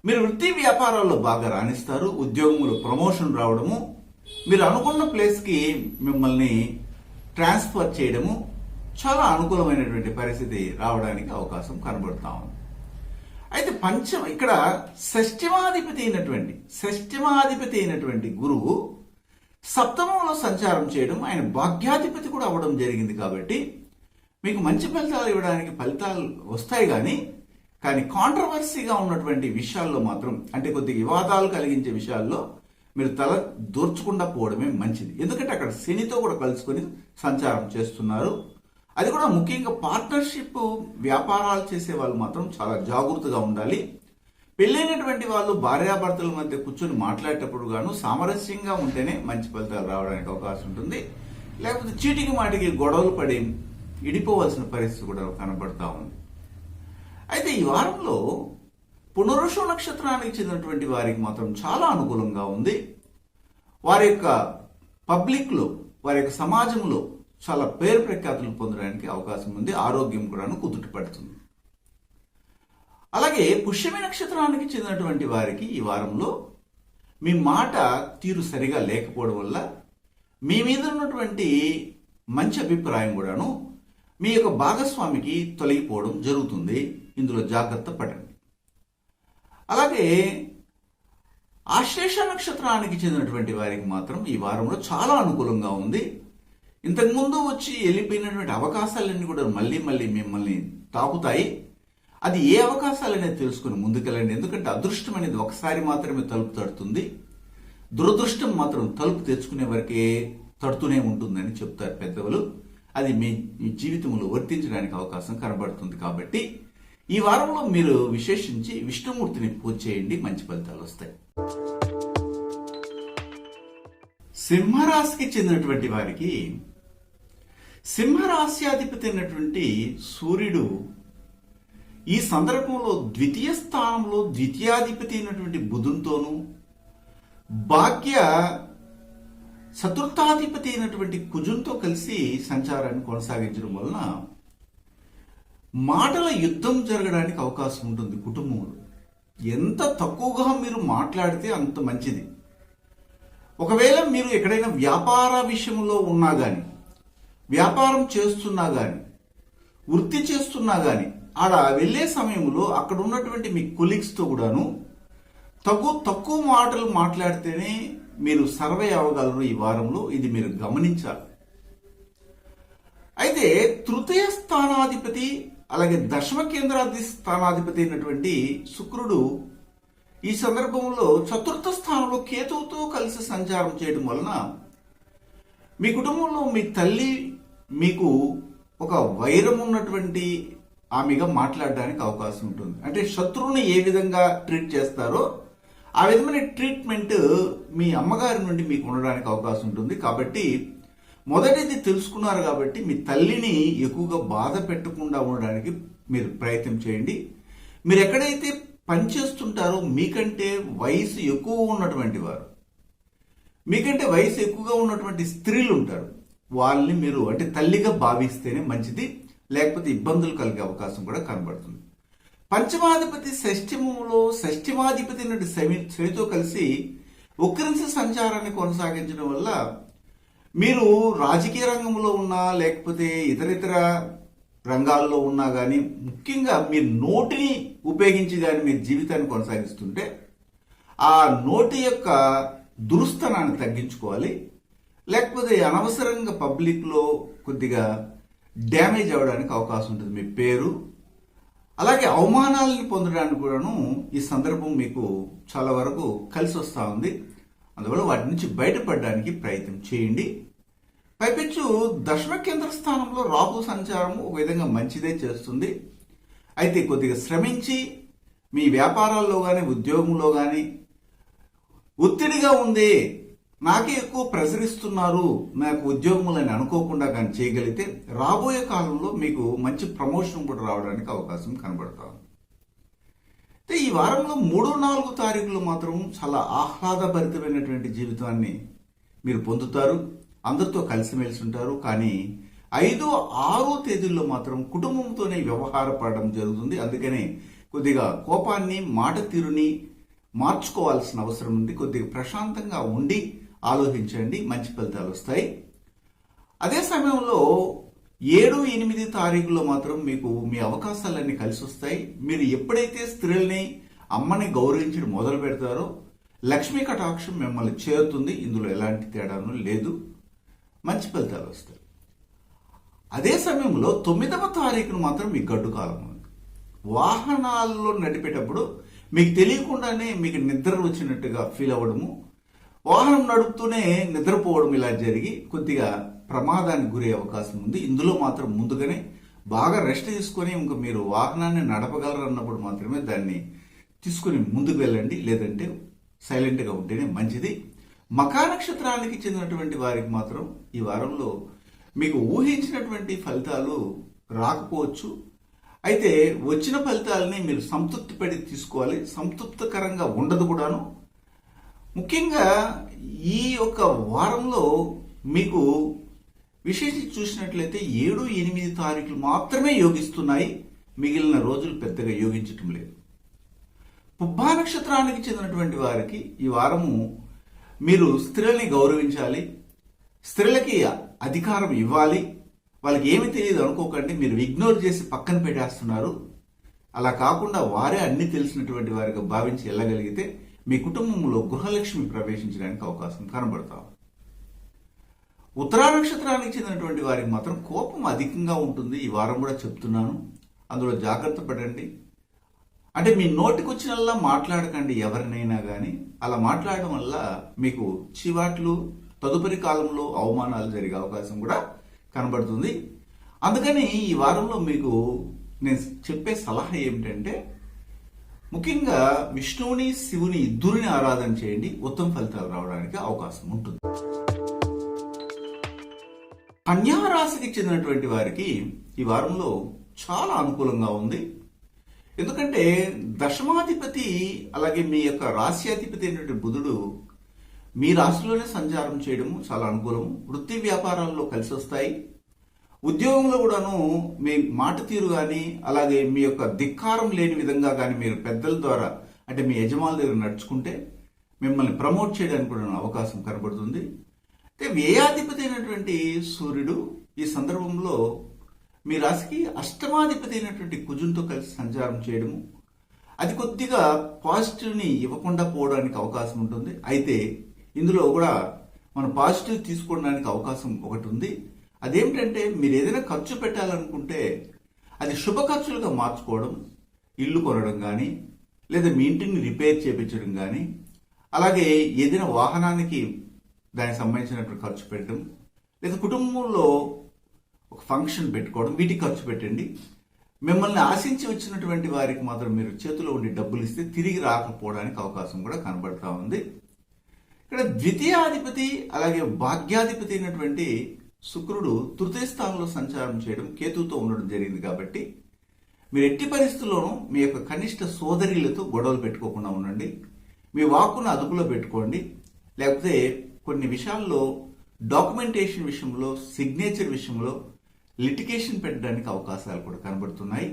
మీరు వృత్తి వ్యాపారాల్లో బాగా రాణిస్తారు. ఉద్యోగంలో ప్రమోషన్ రావడము, మీరు అనుకున్న ప్లేస్కి మిమ్మల్ని ట్రాన్స్ఫర్ చేయడము, చాలా అనుకూలమైనటువంటి పరిస్థితి రావడానికి అవకాశం కనబడుతూ ఉంది. అయితే ఇక్కడ షష్ఠమాధిపతి అయినటువంటి గురువు సప్తమంలో సంచారం చేయడం, ఆయన భాగ్యాధిపతి కూడా అవ్వడం జరిగింది. కాబట్టి మీకు మంచి ఫలితాలు ఇవ్వడానికి ఫలితాలు వస్తాయి. కానీ కాంట్రవర్సీగా ఉన్నటువంటి విషయాల్లో మాత్రం, అంటే కొద్దిగా వివాదాలు కలిగించే విషయాల్లో మీరు తల దూర్చకుండా పోవడమే మంచిది. ఎందుకంటే అక్కడ శనితో కూడా కలుసుకొని సంచారం చేస్తున్నారు. అది కూడా ముఖ్యంగా పార్ట్నర్షిప్ వ్యాపారాలు చేసే వాళ్ళు మాత్రం చాలా జాగృతగా ఉండాలి. పెళ్ళైనటువంటి వాళ్ళు భార్యాభర్తల మధ్య కూర్చొని మాట్లాడేటప్పుడు గాను సామరస్యంగా ఉంటేనే మంచి ఫలితాలు రావడానికి అవకాశం ఉంటుంది. లేకపోతే చీటికి మాటికి గొడవలు పడి ఇడిపోవలసిన పరిస్థితి కూడా కనబడతా ఉంది. అయితే ఈ వారంలో పునరుషు నక్షత్రానికి చెందినటువంటి వారికి మాత్రం చాలా అనుకూలంగా ఉంది. వారి యొక్క పబ్లిక్లో, వారి యొక్క సమాజంలో చాలా పేరు ప్రఖ్యాతులు పొందడానికి అవకాశం ఉంది. ఆరోగ్యం కూడా కుదుట పడుతుంది. అలాగే పుష్యమి నక్షత్రానికి చెందినటువంటి వారికి ఈ వారంలో మీ మాట తీరు సరిగా లేకపోవడం వల్ల మీ మీద ఉన్నటువంటి మంచి అభిప్రాయం కూడాను మీ యొక్క భాగస్వామికి తొలగిపోవడం జరుగుతుంది. ఇందులో జాగ్రత్త పడండి. అలాగే ఆశ్లేష నక్షత్రానికి చెందినటువంటి వారికి మాత్రం ఈ వారంలో చాలా అనుకూలంగా ఉంది. ఇంతకుముందు వచ్చి వెళ్ళిపోయినటువంటి అవకాశాలన్నీ కూడా మళ్ళీ మిమ్మల్ని తాకుతాయి. అది ఏ అవకాశాలనేది తెలుసుకుని ముందుకెళ్ళండి. ఎందుకంటే అదృష్టం అనేది ఒకసారి మాత్రమే తలుపు తడుతుంది, దురదృష్టం మాత్రం తలుపు తెచ్చుకునే వరకే తడుతూనే ఉంటుందని చెప్తారు పెద్దలు. అది మీ జీవితంలో వర్తించడానికి అవకాశం కనబడుతుంది. కాబట్టి ఈ వారంలో మీరు విశేషించి విష్ణుమూర్తిని పూజ చేయండి, మంచి ఫలితాలు వస్తాయి. సింహరాశికి చెందినటువంటి వారికి సింహరాశ్యాధిపతి అయినటువంటి సూర్యుడు ఈ సందర్భంలో ద్వితీయ స్థానంలో ద్వితీయాధిపతి అయినటువంటి బుధునితోనూ భాగ్య చతుర్థాధిపతి అయినటువంటి కుజునితో కలిసి సంచారాన్ని కొనసాగించడం వలన మాటల యుద్ధం జరగడానికి అవకాశం ఉంటుంది. కుటుంబంలో ఎంత తక్కువగా మీరు మాట్లాడితే అంత మంచిది. ఒకవేళ మీరు ఎక్కడైనా వ్యాపార విషయంలో ఉన్నా కానీ, వ్యాపారం చేస్తున్నా కానీ, వృత్తి చేస్తున్నా కానీ, ఆడ వెళ్ళే సమయంలో అక్కడ ఉన్నటువంటి మీ కొలీగ్స్తో కూడాను తక్కువ మాటలు మాట్లాడితేనే మీరు సర్వే అవ్వగలరు ఈ వారంలో. ఇది మీరు గమనించాలి. అయితే తృతీయ స్థానాధిపతి అలాగే దశమ కేంద్రాది స్థానాధిపతి అయినటువంటి శుక్రుడు ఈ సందర్భంలో చతుర్థ స్థానంలో కేతువుతో కలిసి సంచారం చేయడం వలన మీ కుటుంబంలో మీ తల్లి మీకు ఒక వైరం ఉన్నటువంటి ఆమెగా మాట్లాడడానికి అవకాశం ఉంటుంది. అంటే శత్రువుని ఏ విధంగా ట్రీట్ చేస్తారో ఆ విధమైన ట్రీట్మెంట్ మీ అమ్మగారి నుండి మీకు ఉండడానికి అవకాశం ఉంటుంది. కాబట్టి మొదటిది తెలుసుకున్నారు కాబట్టి మీ తల్లిని ఎక్కువగా బాధ పెట్టకుండా ఉండడానికి మీరు ప్రయత్నం చేయండి. మీరు ఎక్కడైతే పనిచేస్తుంటారో మీకంటే వయసు ఎక్కువ ఉన్నటువంటి వారు, మీకంటే వయసు ఎక్కువగా ఉన్నటువంటి స్త్రీలు ఉంటారు. వాళ్ళని మీరు అంటే తల్లిగా భావిస్తేనే మంచిది, లేకపోతే ఇబ్బందులు కలిగే అవకాశం కూడా కనబడుతుంది. పంచమాధిపతి షష్ఠిమాధిపతి నుండి శనితో కలిసి వక్రించ సంచారాన్ని కొనసాగించడం వల్ల మీరు రాజకీయ రంగంలో ఉన్నా లేకపోతే ఇతరితర రంగాల్లో ఉన్నా కానీ, ముఖ్యంగా మీరు నోటిని ఉపయోగించి కానీ మీరు జీవితాన్ని కొనసాగిస్తుంటే ఆ నోటి యొక్క దురుస్తనాన్ని తగ్గించుకోవాలి. లేకపోతే అనవసరంగా పబ్లిక్లో కొద్దిగా డ్యామేజ్ అవ్వడానికి అవకాశం ఉంటుంది మీ పేరు. అలాగే అవమానాలని పొందడానికి కూడాను ఈ సందర్భం మీకు చాలా వరకు కలిసి వస్తూ ఉంది. అందువల్ల వాటి నుంచి బయటపడడానికి ప్రయత్నం చేయండి. పైపెచ్చు దశమ కేంద్ర స్థానంలో రాహు సంచారం ఒక విధంగా మంచిదే చేస్తుంది. అయితే కొద్దిగా శ్రమించి మీ వ్యాపారాల్లో కానీ ఉద్యోగంలో కానీ ఒత్తిడిగా ఉంది, నాకే ఎక్కువ ప్రెషర్ ఇస్తున్నారు నాకు ఉద్యోగములని అనుకోకుండా కానీ చేయగలిగితే రాబోయే కాలంలో మీకు మంచి ప్రమోషన్ కూడా రావడానికి అవకాశం కనబడతాం. ఈ వారంలో 3-4 తారీఖులు మాత్రం చాలా ఆహ్లాదభరితమైనటువంటి జీవితాన్ని మీరు పొందుతారు. అందరితో కలిసిమెలిసి ఉంటారు. కానీ 5-6 తేదీల్లో మాత్రం కుటుంబంతోనే వ్యవహారపడడం జరుగుతుంది. అందుకనే కొద్దిగా కోపాన్ని, మాట తీరుని మార్చుకోవాల్సిన అవసరం ఉంది. కొద్దిగా ప్రశాంతంగా ఉండి ఆలోచించండి, మంచి ఫలితాలు వస్తాయి. అదే సమయంలో 7-8 తారీఖులో మాత్రం మీకు మీ అవకాశాలన్నీ కలిసి వస్తాయి. మీరు ఎప్పుడైతే స్త్రీల్ని, అమ్మని గౌరవించడం మొదలు పెడతారో లక్ష్మీ కటాక్షం మిమ్మల్ని చేరుతుంది. ఇందులో ఎలాంటి తేడాను లేదు, మంచి ఫలితాలు వస్తాయి. అదే సమయంలో 9వ తారీఖును మాత్రం మీకు గడ్డు కాలం ఉంది. వాహనాల్లో నడిపేటప్పుడు మీకు తెలియకుండానే మీకు నిద్ర వచ్చినట్టుగా ఫీల్ అవ్వడము, వాహనం నడుపుతూనే నిద్రపోవడం ఇలా జరిగి కొద్దిగా ప్రమాదానికి గురే అవకాశం ఉంది. ఇందులో మాత్రం ముందుగానే బాగా రెస్ట్ తీసుకొని ఇంకా మీరు వాహనాన్ని నడపగలరు అన్నప్పుడు మాత్రమే దాన్ని తీసుకుని ముందుకు వెళ్ళండి, లేదంటే సైలెంట్గా ఉంటేనే మంచిది. మఖా నక్షత్రానికి చెందినటువంటి వారికి మాత్రం ఈ వారంలో మీకు ఊహించినటువంటి ఫలితాలు రాకపోవచ్చు. అయితే వచ్చిన ఫలితాలని మీరు సంతృప్తి పడి తీసుకోవాలి. సంతృప్తికరంగా ఉండదు కూడాను. ముఖ్యంగా ఈ యొక్క వారంలో మీకు విశేషించి చూసినట్లయితే 7, 8 తారీఖులు మాత్రమే యోగిస్తున్నాయి. మిగిలిన రోజులు పెద్దగా యోగించటం లేదు. పుబ్బా నక్షత్రానికి చెందినటువంటి వారికి ఈ వారము మీరు స్త్రీలని గౌరవించాలి, స్త్రీలకి అధికారం ఇవ్వాలి. వాళ్ళకి ఏమి తెలియదు అనుకోకండి, మీరు ఇగ్నోర్ చేసి పక్కన పెట్టేస్తున్నారు. అలా కాకుండా వారే అన్ని తెలిసినటువంటి వారిగా భావించి వెళ్ళగలిగితే మీ కుటుంబంలో గృహలక్ష్మి ప్రవేశించడానికి అవకాశం కనబడతాం. ఉత్తరా నక్షత్రానికి చెందినటువంటి వారికి మాత్రం కోపం అధికంగా ఉంటుంది. ఈ వారం కూడా చెప్తున్నాను, అందులో జాగ్రత్త పడండి. అంటే మీ నోటికి వచ్చినల్లా మాట్లాడకండి ఎవరినైనా కానీ. అలా మాట్లాడడం వల్ల మీకు చివాట్లు, తదుపరి కాలంలో అవమానాలు జరిగే అవకాశం కూడా కనబడుతుంది. అందుకని ఈ వారంలో మీకు నేను చెప్పే సలహా ఏమిటంటే, ముఖ్యంగా విష్ణువుని, శివుని ఇద్దరిని ఆరాధన చేయండి. ఉత్తమ ఫలితాలు రావడానికి అవకాశం ఉంటుంది. కన్యా రాశికి చెందినటువంటి వారికి ఈ వారంలో చాలా అనుకూలంగా ఉంది. ఎందుకంటే దశమాధిపతి అలాగే మీ యొక్క రాశ్యాధిపతి అయినటువంటి బుధుడు మీ రాశిలోనే సంచారం చేయడము చాలా అనుకూలము. వృత్తి వ్యాపారాల్లో కలిసి వస్తాయి. ఉద్యోగంలో కూడాను మీ మాట తీరు కానీ అలాగే మీ యొక్క ధిక్కారం లేని విధంగా కానీ మీరు పెద్దల ద్వారా అంటే మీ యజమానుల దగ్గర నడుచుకుంటే మిమ్మల్ని ప్రమోట్ చేయడానికి కూడా అవకాశం కనబడుతుంది. అయితే వ్యయాధిపతి అయినటువంటి సూర్యుడు ఈ సందర్భంలో మీ రాశికి అష్టమాధిపతి అయినటువంటి కుజునితో కలిసి సంచారం చేయడము అది కొద్దిగా పాజిటివ్ని ఇవ్వకుండా పోవడానికి అవకాశం ఉంటుంది. అయితే ఇందులో కూడా మనం పాజిటివ్ తీసుకోవడానికి అవకాశం ఒకటి ఉంది. అదేమిటంటే మీరు ఏదైనా ఖర్చు పెట్టాలనుకుంటే అది శుభ ఖర్చులుగా మార్చుకోవడం, ఇల్లు కొనడం కానీ లేదా మీ ఇంటిని రిపేర్ చేయించడం కానీ అలాగే ఏదైనా వాహనానికి దానికి సంబంధించినటువంటి ఖర్చు పెట్టడం లేదా కుటుంబంలో ఒక ఫంక్షన్ పెట్టుకోవడం, వీటికి ఖర్చు పెట్టండి. మిమ్మల్ని ఆశించి వచ్చినటువంటి వారికి మాత్రం మీరు చేతిలో ఉండి డబ్బులు ఇస్తే తిరిగి రాకపోవడానికి అవకాశం కూడా కనబడతా ఉంది. ఇక్కడ ద్వితీయాధిపతి అలాగే భాగ్యాధిపతి అయినటువంటి శుక్రుడు తృతీయ స్థానంలో సంచారం చేయడం, కేతువుతో ఉండడం జరిగింది. కాబట్టి మీరు ఎట్టి పరిస్థితుల్లోనూ మీ యొక్క కనిష్ట సోదరులతో గొడవలు పెట్టుకోకుండా ఉండండి. మీ వాక్కును అదుపులో పెట్టుకోండి. లేకపోతే కొన్ని విషయాల్లో డాక్యుమెంటేషన్ విషయంలో, సిగ్నేచర్ విషయంలో లిటిగేషన్ పెట్టడానికి అవకాశాలు కూడా కనబడుతున్నాయి.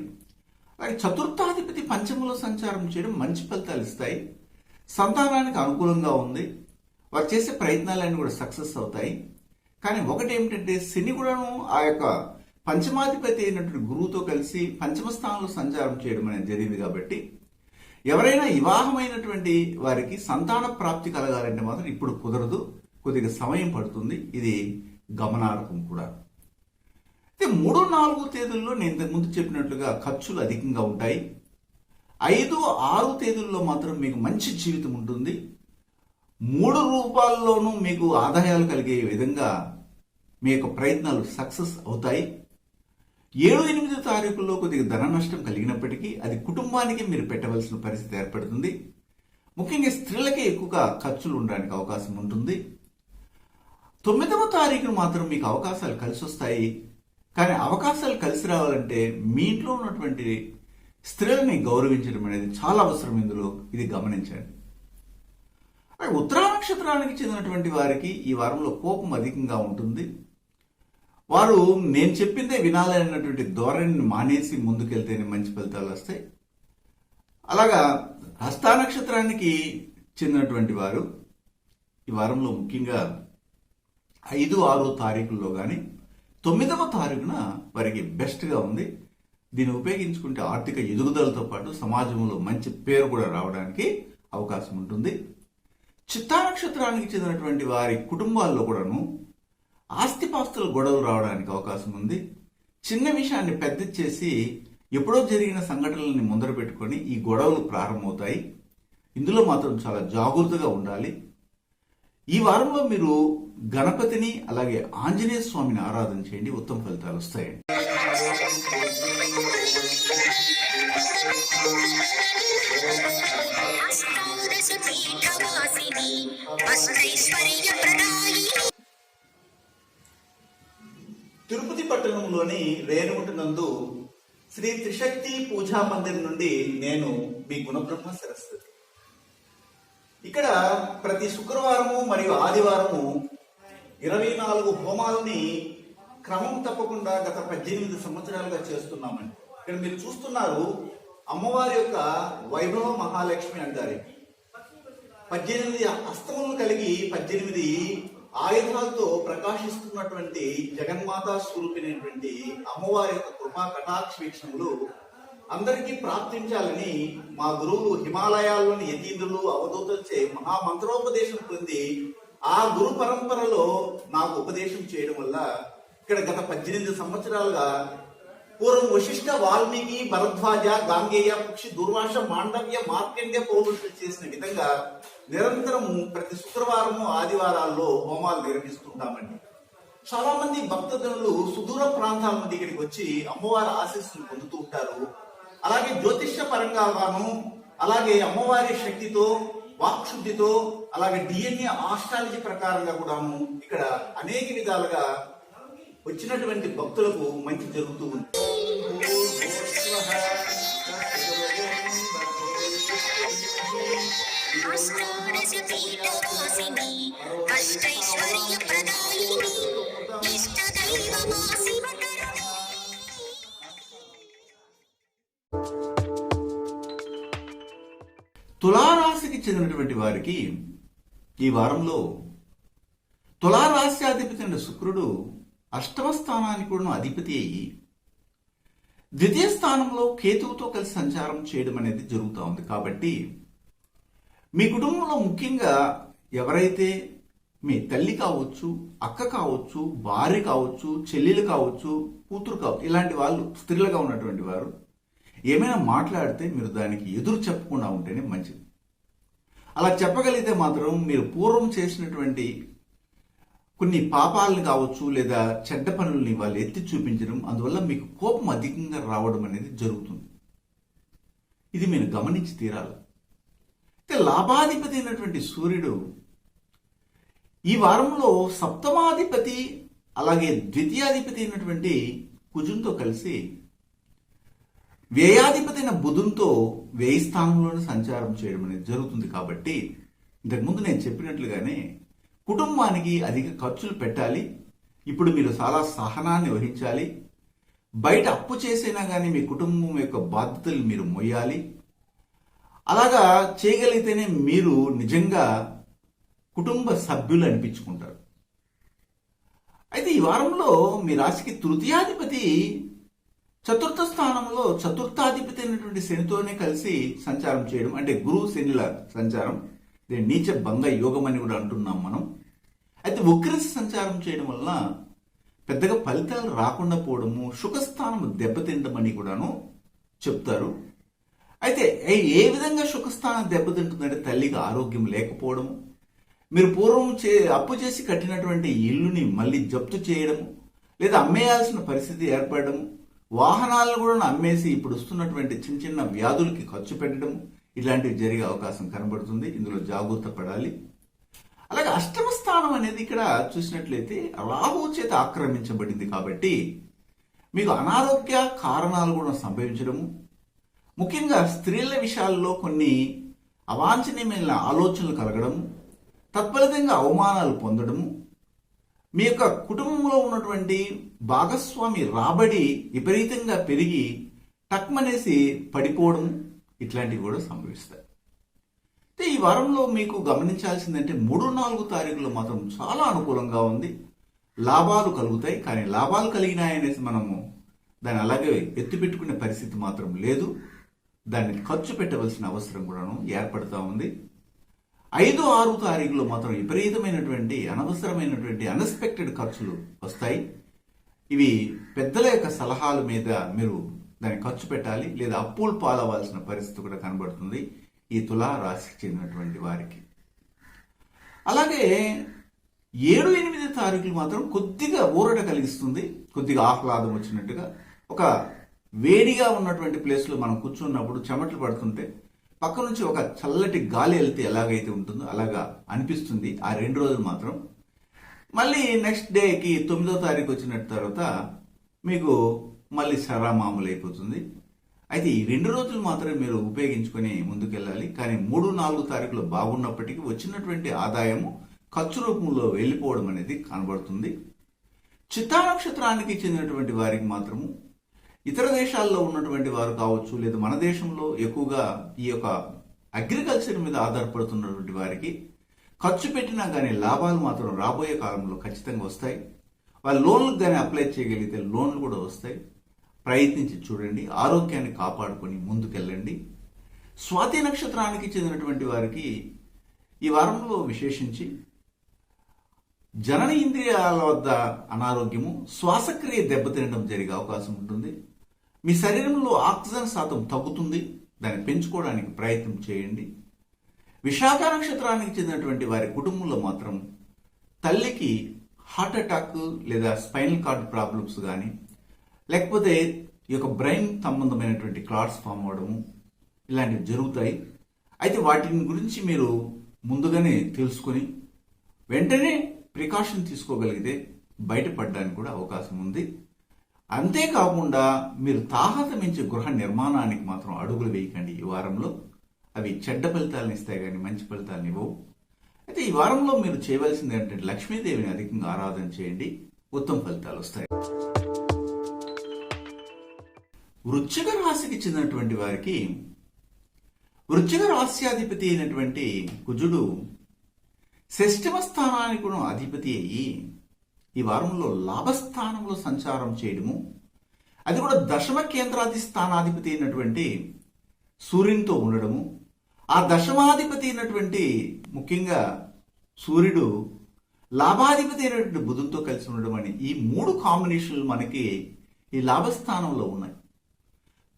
అలాగే చతుర్థాధిపతి పంచమంలో సంచారం చేయడం మంచి ఫలితాలు ఇస్తాయి. సంతానానికి అనుకూలంగా ఉంది. వారు చేసే ప్రయత్నాలన్నీ కూడా సక్సెస్ అవుతాయి. కానీ ఒకటి ఏమిటంటే శని కూడాను ఆ యొక్క పంచమాధిపతి అయినటువంటి గురువుతో కలిసి పంచమ స్థానంలో సంచారం చేయడం అనేది జరిగింది. కాబట్టి ఎవరైనా వివాహమైనటువంటి వారికి సంతాన ప్రాప్తి కలగాలంటే మాత్రం ఇప్పుడు కుదరదు, కొద్దిగా సమయం పడుతుంది. ఇది గమనార్హం కూడా. అయితే 3, 4 తేదీల్లో నేను ఇంతకుముందు చెప్పినట్లుగా ఖర్చులు అధికంగా ఉంటాయి. 5, 6 తేదీల్లో మాత్రం మీకు మంచి జీవితం ఉంటుంది. 3 రూపాల్లోనూ మీకు ఆదాయాలు కలిగే విధంగా మీ యొక్క ప్రయత్నాలు సక్సెస్ అవుతాయి. 7, 8 తారీఖుల్లో కొద్దిగా ధన నష్టం కలిగినప్పటికీ అది కుటుంబానికి మీరు పెట్టవలసిన పరిస్థితి ఏర్పడుతుంది. ముఖ్యంగా స్త్రీలకే ఎక్కువగా ఖర్చులు ఉండడానికి అవకాశం ఉంటుంది. 9వ తారీఖున మాత్రం మీకు అవకాశాలు కలిసి వస్తాయి. కానీ అవకాశాలు కలిసి రావాలంటే మీ ఇంట్లో ఉన్నటువంటి స్త్రీలని గౌరవించడం అనేది చాలా అవసరం. ఇందులో ఇది గమనించండి. ఉత్తరా నక్షత్రానికి చెందినటువంటి వారికి ఈ వారంలో కోపం అధికంగా ఉంటుంది. వారు నేను చెప్పిందే వినాలనేటువంటి ధోరణిని మానేసి ముందుకెళ్తేనే మంచి ఫలితాలు వస్తాయి. అలాగా హస్తా నక్షత్రానికి చెందినటువంటి వారు ఈ వారంలో ముఖ్యంగా 5, 6 తారీఖుల్లో కానీ 9వ తారీఖున వారికి బెస్ట్గా ఉంది. దీన్ని ఉపయోగించుకుంటే ఆర్థిక ఎదుగుదలతో పాటు సమాజంలో మంచి పేరు కూడా రావడానికి అవకాశం ఉంటుంది. చిత్తా నక్షత్రానికి చెందినటువంటి వారి కుటుంబాల్లో కూడాను ఆస్తిపాస్తుల గొడవలు రావడానికి అవకాశం ఉంది. చిన్న విషయాన్ని పెద్ద చేసి ఎప్పుడో జరిగిన సంఘటనలని ముందర పెట్టుకొని ఈ గొడవలు ప్రారంభమవుతాయి. ఇందులో మాత్రం చాలా జాగ్రత్తగా ఉండాలి. ఈ వారంలో మీరు గణపతిని అలాగే ఆంజనేయ స్వామిని ఆరాధన చేయండి, ఉత్తమ ఫలితాలు వస్తాయండి. తిరుపతి పట్టణంలోని రేణుగుంట నందు శ్రీ త్రిశక్తి పూజా మందిర్ నుండి నేను మీ గుణబ్రహ్మ సరస్వతి. ఇక్కడ ప్రతి శుక్రవారము మరియు ఆదివారము 24 హోమాలని క్రమం తప్పకుండా గత 18 సంవత్సరాలుగా చేస్తున్నామండి. ఇక్కడ మీరు చూస్తున్నారు, అమ్మవారి యొక్క వైభవ మహాలక్ష్మి అంటారు. 18 హస్తములను కలిగి 18 ఆయుధాలతో ప్రకాశిస్తున్నటువంటి జగన్మాతా స్వరూపినటువంటి అమ్మవారి యొక్క కృపా కటాక్ష వీక్షణములు అందరికీ ప్రాప్తించాలని మా గురువులు హిమాలయాల్లోని యతీంద్రులు అవధూతలచే మహామంత్రోపదేశం పొంది ఆ గురు పరంపరలో నాకు ఉపదేశం చేయడం వల్ల ఇక్కడ గత 18 సంవత్సరాలుగా పూర్వం వశిష్ఠ, వాల్మీకి, భరద్వాజ, గాంగేయ, పక్షి, దుర్వాస, మాండవ్య, మార్కండ్య పౌరుషులు చేసిన విధంగా నిరంతరము ప్రతి శుక్రవారము ఆదివారాల్లో హోమాలు నిర్వహిస్తుంటామండి. చాలా మంది భక్తజనులు సుదూర ప్రాంతాల నుండి ఇక్కడికి వచ్చి అమ్మవారి ఆశీస్సులు పొందుతూ ఉంటారు. అలాగే జ్యోతిష్య పరంగాను, అలాగే అమ్మవారి శక్తితో, వాక్శుద్ధితో, అలాగే DNA ఆస్ట్రాలజీ ప్రకారంగా కూడాను ఇక్కడ అనేక విధాలుగా వచ్చినటువంటి భక్తులకు మంచి జరుగుతూ ఉంది. తులారాశికి చెందినటువంటి వారికి ఈ వారంలో తులారాశ్యాధిపతి అయిన శుక్రుడు 8వ స్థానానికి కూడా అధిపతి అయ్యి ద్వితీయ స్థానంలో కేతువుతో కలిసి సంచారం చేయడం అనేది జరుగుతూ ఉంది. కాబట్టి మీ కుటుంబంలో ముఖ్యంగా ఎవరైతే మీ తల్లి కావచ్చు, అక్క కావచ్చు, భార్య కావచ్చు, చెల్లెలు కావచ్చు, కూతురు కావచ్చు, ఇలాంటి వాళ్ళు స్త్రీలుగా ఉన్నటువంటి వారు ఏమైనా మాట్లాడితే మీరు దానికి ఎదురు చెప్పకుండా ఉంటేనే మంచిది. అలా చెప్పగలిగితే మాత్రం మీరు పూర్వం చేసినటువంటి కొన్ని పాపాలను కావచ్చు లేదా చెడ్డ పనుల్ని వాళ్ళు ఎత్తి చూపించడం, అందువల్ల మీకు కోపం అధికంగా రావడం అనేది జరుగుతుంది. ఇది మీరు గమనించి తీరాలి. అయితే లాభాధిపతి అయినటువంటి సూర్యుడు ఈ వారంలో సప్తమాధిపతి అలాగే ద్వితీయాధిపతి అయినటువంటి కుజునితో కలిసి వ్యయాధిపతి అయిన బుధునితో వ్యయ స్థానంలోనే సంచారం చేయడం అనేది జరుగుతుంది. కాబట్టి ఇంతకుముందు నేను చెప్పినట్లుగానే కుటుంబానికి అధిక ఖర్చులు పెట్టాలి. ఇప్పుడు మీరు చాలా సహనాన్ని వహించాలి. బయట అప్పు చేసైనా కానీ మీ కుటుంబం యొక్క బాధ్యతలు మీరు మొయ్యాలి. అలాగా చేయగలిగితేనే మీరు నిజంగా కుటుంబ సభ్యులు అనిపించుకుంటారు. అయితే ఈ వారంలో మీ రాశికి తృతీయాధిపతి 4వ స్థానంలో చతుర్థాధిపతి అయినటువంటి శనితోనే కలిసి సంచారం చేయడం, అంటే గురువు శనిల సంచారం, దీని నీచ భంగ యోగం అని కూడా అంటున్నాం మనం. అయితే వక్రసి సంచారం చేయడం వల్ల పెద్దగా ఫలితాలు రాకుండా పోవడము, సుఖస్థానం దెబ్బతింటం అని కూడాను చెప్తారు. అయితే ఏ విధంగా సుఖస్థానం దెబ్బతింటుందంటే తల్లికి ఆరోగ్యం లేకపోవడము, మీరు పూర్వం అప్పు చేసి కట్టినటువంటి ఇల్లుని మళ్ళీ జప్తు చేయడము, లేదా అమ్మేయాల్సిన పరిస్థితి ఏర్పడము, వాహనాలను కూడా అమ్మేసి ఇప్పుడు వస్తున్నటువంటి చిన్న చిన్న వ్యాధులకి ఖర్చు పెట్టడం, ఇలాంటివి జరిగే అవకాశం కనబడుతుంది. ఇందులో జాగ్రత్త పడాలి. అలాగే 8వ స్థానం అనేది ఇక్కడ చూసినట్లయితే రాహువు చేత ఆక్రమించబడింది. కాబట్టి మీకు అనారోగ్య కారణాలు కూడా సంభవించడము, ముఖ్యంగా స్త్రీల విషయాల్లో కొన్ని అవాంఛనీయమైన ఆలోచనలు కలగడము, తత్ఫలితంగా అవమానాలు పొందడము, మీ యొక్క కుటుంబంలో ఉన్నటువంటి భాగస్వామి రాబడి విపరీతంగా పెరిగి టక్మనేసి పడిపోవడం, ఇట్లాంటివి కూడా సంభవిస్తాయి. అయితే ఈ వారంలో మీకు గమనించాల్సిందంటే 3-4 తారీఖులో మాత్రం చాలా అనుకూలంగా ఉంది. లాభాలు కలుగుతాయి. కానీ లాభాలు కలిగినాయనేసి మనము దాన్ని అలాగే ఎత్తిపెట్టుకునే పరిస్థితి మాత్రం లేదు. దాన్ని ఖర్చు పెట్టవలసిన అవసరం కూడాను ఏర్పడుతూ ఉంది. 5-6 తారీఖులో మాత్రం విపరీతమైనటువంటి అనవసరమైనటువంటి అన్ఎక్స్పెక్టెడ్ ఖర్చులు వస్తాయి. ఇవి పెద్దల యొక్క సలహాల మీద మీరు దాన్ని ఖర్చు పెట్టాలి, లేదా అప్పులు పాలవలసిన పరిస్థితి కూడా కనబడుతుంది ఈ తులా రాశికి చెందినటువంటి వారికి. అలాగే 7, 8 తారీఖులు మాత్రం కొద్దిగా ఊరట కలిగిస్తుంది, కొద్దిగా ఆహ్లాదం వచ్చినట్టుగా. ఒక వేడిగా ఉన్నటువంటి ప్లేస్లో మనం కూర్చున్నప్పుడు చెమటలు పడుతుంటే పక్క నుంచి ఒక చల్లటి గాలి వెళ్తే ఎలాగైతే ఉంటుందో అలాగా అనిపిస్తుంది ఆ 2 రోజులు మాత్రం. మళ్ళీ నెక్స్ట్ డేకి 9వ తారీఖు వచ్చిన తర్వాత మీకు మళ్ళీ సరా మామూలు అయిపోతుంది. అయితే ఈ 2 రోజులు మాత్రమే మీరు ఉపయోగించుకొని ముందుకెళ్ళాలి. కానీ 3, 4 తారీఖులు బాగున్నప్పటికీ వచ్చినటువంటి ఆదాయము ఖర్చు రూపంలో వెళ్ళిపోవడం అనేది కనబడుతుంది. చిత్తా నక్షత్రానికి చెందినటువంటి వారికి మాత్రము ఇతర దేశాల్లో ఉన్నటువంటి వారు కావచ్చు, లేదా మన దేశంలో ఎక్కువగా ఈ యొక్క అగ్రికల్చర్ మీద ఆధారపడుతున్నటువంటి వారికి ఖర్చు పెట్టినా కానీ లాభాలు మాత్రం రాబోయే కాలంలో ఖచ్చితంగా వస్తాయి. వాళ్ళు లోన్లకు కానీ అప్లై చేయగలిగితే లోన్లు కూడా వస్తాయి. ప్రయత్నించి చూడండి, ఆరోగ్యాన్ని కాపాడుకొని ముందుకెళ్ళండి. స్వాతి నక్షత్రానికి చెందినటువంటి వారికి ఈ వారంలో విశేషించి జనన ఇంద్రియాల వద్ద అనారోగ్యము, శ్వాసక్రియ దెబ్బతినడం జరిగే అవకాశం ఉంటుంది. మీ శరీరంలో ఆక్సిజన్ శాతం తగ్గుతుంది, దాన్ని పెంచుకోవడానికి ప్రయత్నం చేయండి. విశాఖ నక్షత్రానికి చెందినటువంటి వారి కుటుంబంలో మాత్రం తల్లికి హార్ట్ అటాక్ లేదా స్పైనల్ కార్డ్ ప్రాబ్లమ్స్ కానీ, లేకపోతే ఈ యొక్క బ్రెయిన్ సంబంధమైనటువంటి క్లాట్స్ ఫామ్ అవడము ఇలాంటివి జరుగుతాయి. అయితే వాటిని గురించి మీరు ముందుగానే తెలుసుకొని వెంటనే ప్రికాషన్ తీసుకోగలిగితే బయటపడడానికి కూడా అవకాశం ఉంది. అంతేకాకుండా మీరు తాహత మించి గృహ నిర్మాణానికి మాత్రం అడుగులు వేయకండి ఈ వారంలో. అవి చెడ్డ ఫలితాలను ఇస్తాయి కానీ మంచి ఫలితాలను ఇవ్వవు. అయితే ఈ వారంలో మీరు చేయవలసింది ఏంటంటే లక్ష్మీదేవిని అధికంగా ఆరాధన చేయండి, ఉత్తమ ఫలితాలు వస్తాయి. వృశ్చిక రాశికి చెందినటువంటి వారికి వృశ్చిక రాశ్యాధిపతి అయినటువంటి కుజుడు షష్ఠమ స్థానానికి కూడా అధిపతి అయ్యి ఈ వారంలో లాభస్థానంలో సంచారం చేయడము, అది కూడా దశమ కేంద్రాది స్థానాధిపతి అయినటువంటి సూర్యునితో ఉండడము, ఆ దశమాధిపతి అయినటువంటి ముఖ్యంగా సూర్యుడు లాభాధిపతి అయినటువంటి బుధునితో కలిసి ఉండడం అని ఈ 3 కాంబినేషన్లు మనకి ఈ లాభస్థానంలో ఉన్నాయి.